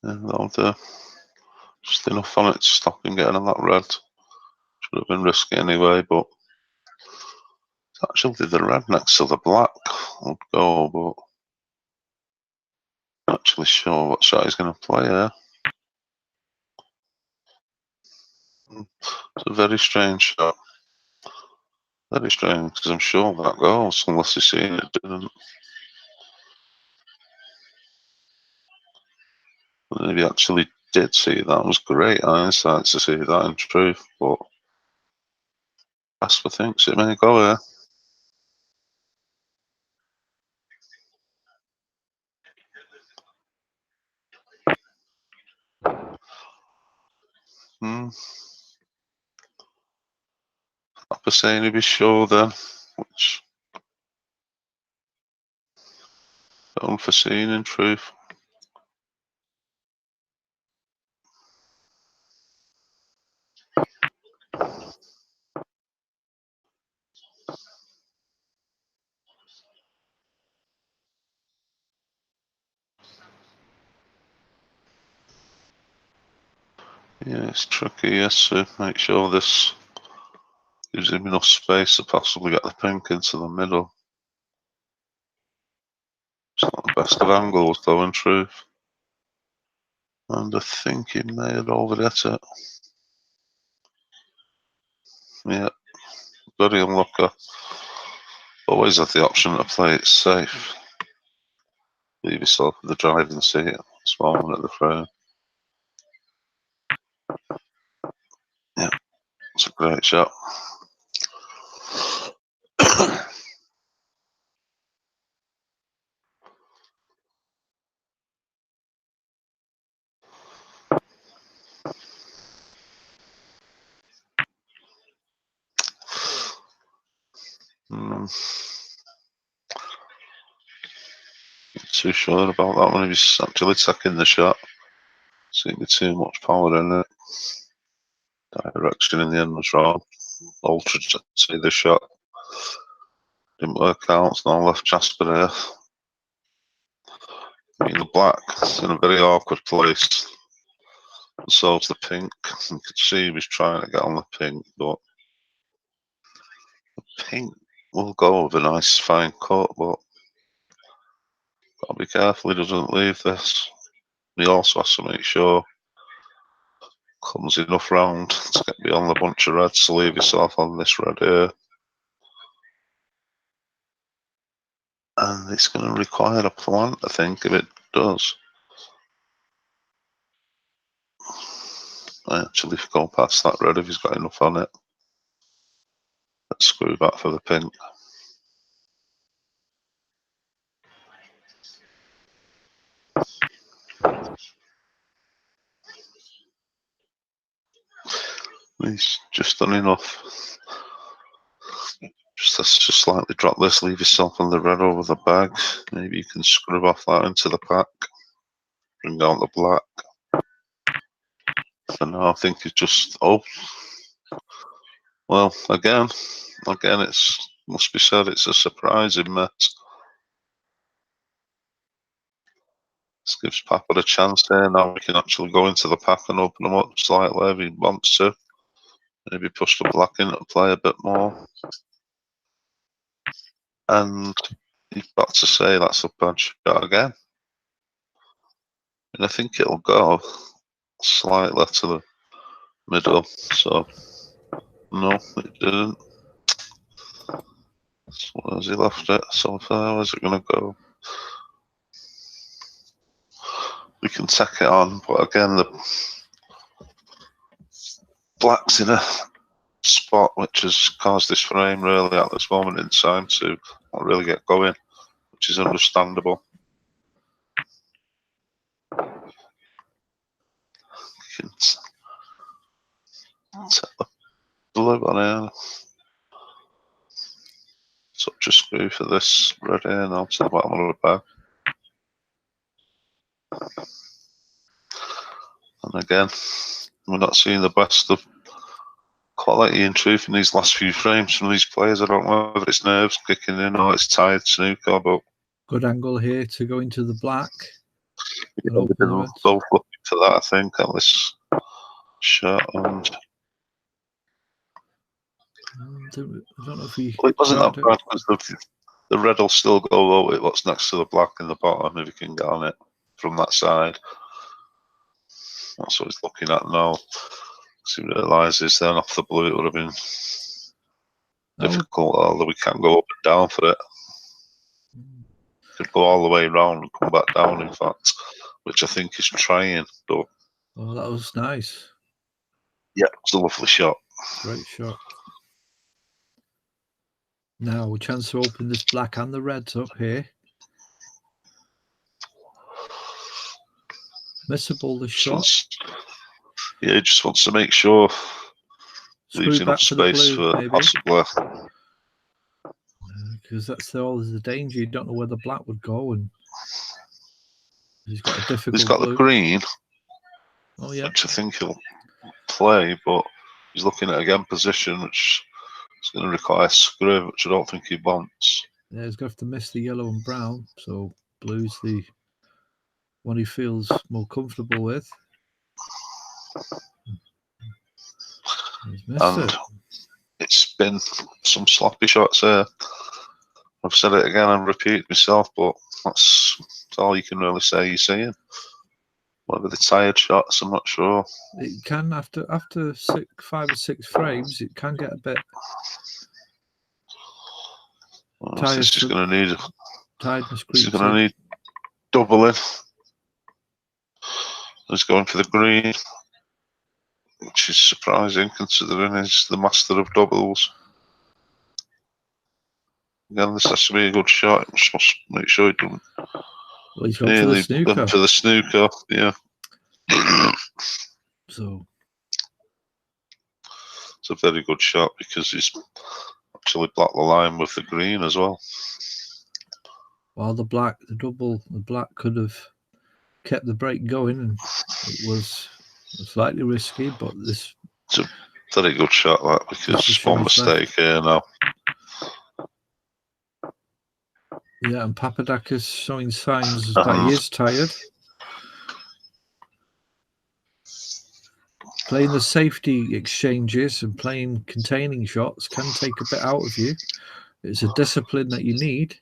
And that'll do. Just enough on it to stop him getting on that red. Should have been risky anyway, but actually the red next to the black would go, but not actually sure what shot he's going to play here. It's a very strange shot. Very strange, because I'm sure that goes, unless he's seen it didn't. And if he actually did see it, that was great hindsight to see that in truth, but Jasper thinks it may go here. After saying he'd be sure then, which unforeseen in truth. Yeah, it's tricky, yes, to make sure this gives him enough space to possibly get the pink into the middle. It's not the best of angles though in truth. And I think he may have overhit it. Yeah, very unlucky. Always have the option to play it safe. Leave yourself in the driving seat at this moment of the frame. Yeah, it's a great shot. Not too sure about that one. If he's actually taking the shot, seeing too much power in it. Direction in the end was wrong. Ultra to see the shot. Didn't work out. It's now left Jasper here. In the black, it's in a very awkward place. And so it's the pink. You could see he was trying to get on the pink, but the pink will go with a nice fine cut, but gotta be careful he doesn't leave this. He also has to make sure comes enough round to get beyond the bunch of reds to leave yourself on this red here. And it's going to require a plant, I think, if it does. I actually go past that red if he's got enough on it. Let's screw back for the pink. He's just done enough. Just slightly drop this, leave yourself on the red over the bag. Maybe you can scrub off that into the pack. Bring out the black. For now, I think it's just, oh. Well, again, it's must be said, it's a surprising mess. This gives Papa a chance here. Now we can actually go into the pack and open them up slightly if he wants to. Maybe push the black in to play a bit more. And you've got to say that's a bad shot again. And I think it'll go slightly to the middle. So, no, it didn't. So where's he left it? So far, where's it going to go? We can tack it on, but again, the black's in a spot which has caused this frame really at this moment in time to not really get going, which is understandable. can take the blue on here. Such a screw for this red here now to the bottom of the bag. And again, we're not seeing the best of quality and truth in these last few frames from these players. I don't know whether it's nerves kicking in or it's tired snooker, but good angle here to go into the black. yeah, we've been both looking for that, I think, at this shot. And I don't know if he. well, it wasn't that bad because the red will still go over it. What's next to the black in the bottom if you can get on it from that side. That's what he's looking at now. He realises then off the blue it would have been difficult, although we can't go up and down for it. Could go all the way around and come back down, in fact, which I think is trying. But oh, that was nice. Yeah, it's a lovely shot. Great shot. Now a chance to open this black and the reds up here. Missable the shot. Yeah, he just wants to make sure leaves enough space blue, for maybe. possibly. Because that's always the danger. You don't know where the black would go, and he's got a difficult. He's got blue. the green. Oh yeah. Which I think he'll play, but he's looking at again position, which is going to require screw, which I don't think he wants. Yeah, he's going to have to miss the yellow and brown, so blue's the one he feels more comfortable with. He's missed it. It's been some sloppy shots there. I've said it again and repeat myself, but that's all you can really say you're seeing. Whether the tired shots, I'm not sure. It can, after 5 or 6 frames, it can get a bit tired. This is going to need tiredness. This is going to need doubling. He's going for the green, which is surprising considering he's the master of doubles. Again, this has to be a good shot. Must make sure he doesn't. Well, he's going for the snooker. For the snooker, yeah. So it's a very good shot because he's actually blocked the line with the green as well. While the black could have kept the break going, and it was slightly risky, but this. It's a very good shot, that, because one mistake here now. Yeah, and Papadakis showing signs that he is tired. Playing the safety exchanges and playing containing shots can take a bit out of you. It's a discipline that you need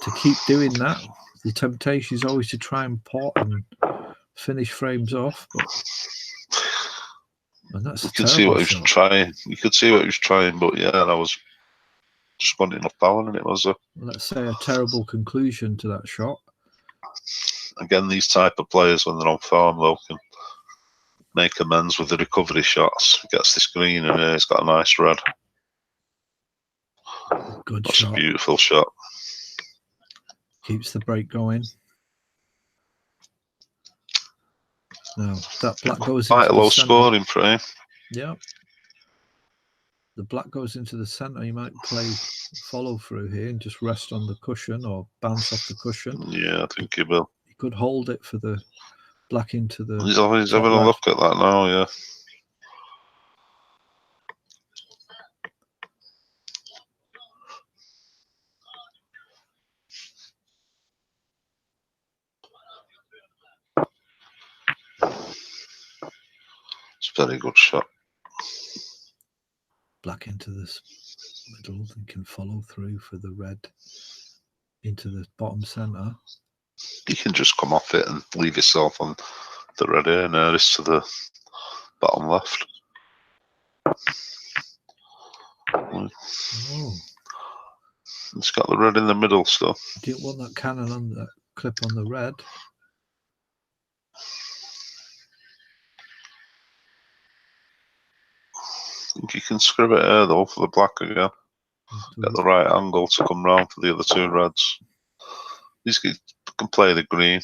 to keep doing that. The temptation is always to try and pot and finish frames off. And that's you could see what he was trying. You could see what he was trying, but yeah, that was just wasn't enough power in it, was there? Let's say a terrible conclusion to that shot. Again, these type of players, when they're on form, though, can make amends with the recovery shots. He gets this green and he's got a nice red. Good That's shot. A beautiful shot. Keeps the break going. Now that black goes quite into a low the center. scoring frame. Yeah. The black goes into the center. You might play follow through here and just rest on the cushion or bounce off the cushion. Yeah, I think he will. You could hold it for the black into the. He's always having a look at that now, yeah. It's a very good shot. Black into this middle and can follow through for the red into the bottom center. You can just come off it and leave yourself on the red here, nearest to the bottom left. Oh. It's got the red in the middle still. You didn't want that cannon on that clip on the red. I think you can screw it here though for the black again. Get the right angle to come round for the other two reds. These can play the green,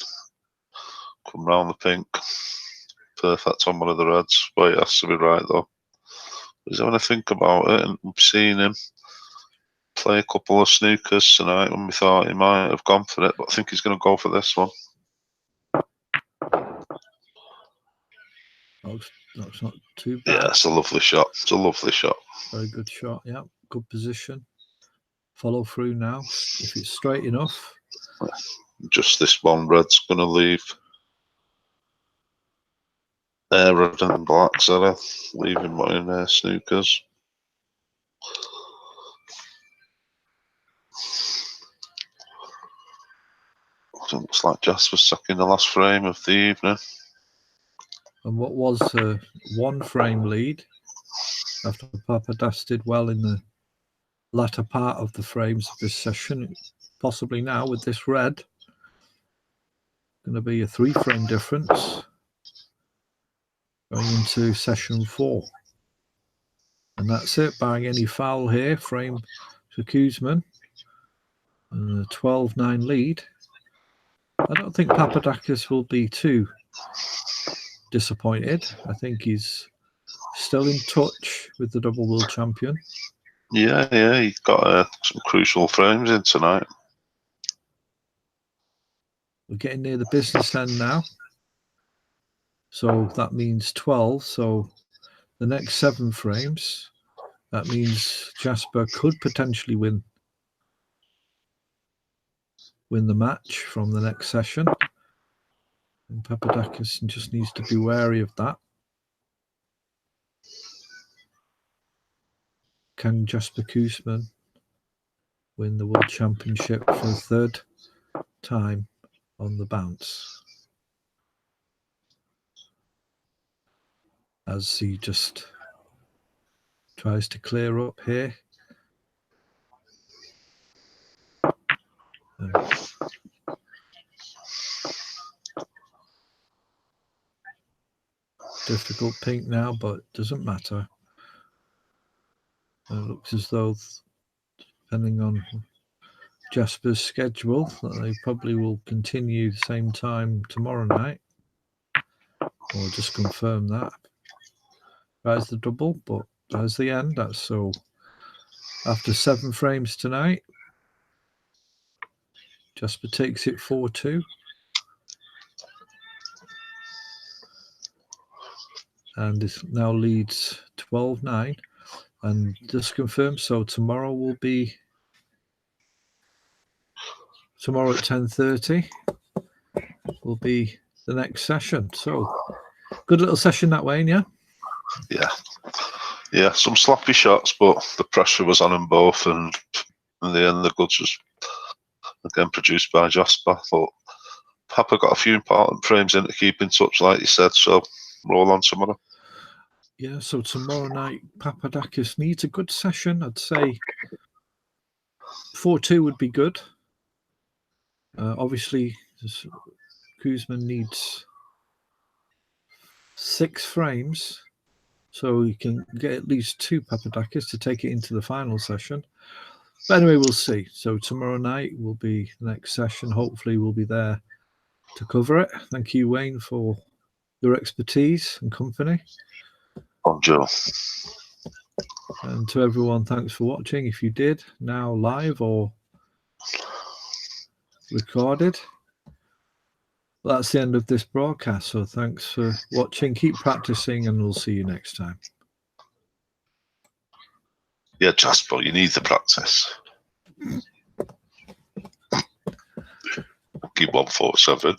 come round the pink perfect on one of the reds. But it has to be right, though. Because when I think about it, and we've seen him play a couple of snookers tonight when we thought he might have gone for it, but I think he's going to go for this one. That's not too bad. Yeah, it's a lovely shot. It's a lovely shot. Very good shot, yeah. Good position. Follow through now. If it's straight enough. Just this one red's going to leave. Red and black, sorry. Leaving one in snookers. It looks like Jasper's second the last frame of the evening. And what was a 1 frame lead after Papadas did well in the latter part of the frames of this session, possibly now with this red, going to be a 3 frame difference going into session 4. And that's it, barring any foul here, frame for Kuzman and a 12-9 lead. I don't think Papadakis will be too disappointed. I think he's still in touch with the double world champion. Yeah, he got some crucial frames in tonight. We're getting near the business end now. So that means 12. So the next 7 frames, that means Jasper could potentially win the match from the next session. And Papadakis just needs to be wary of that. Can Jasper Kuzman win the World Championship for the 3rd time on the bounce? As he just tries to clear up here. Difficult pink now, but doesn't matter. It looks as though, depending on Jasper's schedule, that they probably will continue the same time tomorrow night. Or just confirm that. That's the double, but that's the end. That's so after 7 frames tonight, Jasper takes it 4-2. And this now leads 12-9. And just confirmed, so tomorrow will be at 10:30 will be the next session. So good little session that way, yeah? Yeah, some sloppy shots, but the pressure was on them both, and in the end the goods was again produced by Jasper. But Papa got a few important frames in to keep in touch, like you said, so roll on tomorrow. Yeah, so tomorrow night, Papadakis needs a good session. I'd say 4-2 would be good. Obviously, Kuzman needs 6 frames, so he can get at least 2 Papadakis to take it into the final session. But anyway, we'll see. So tomorrow night will be the next session. Hopefully, we'll be there to cover it. Thank you, Wayne, for your expertise and company. Joe. And to everyone, thanks for watching. If you did, now live or recorded. That's the end of this broadcast. So thanks for watching. Keep practicing, and we'll see you next time. Yeah, Jasper, you need the practice. Keep 147.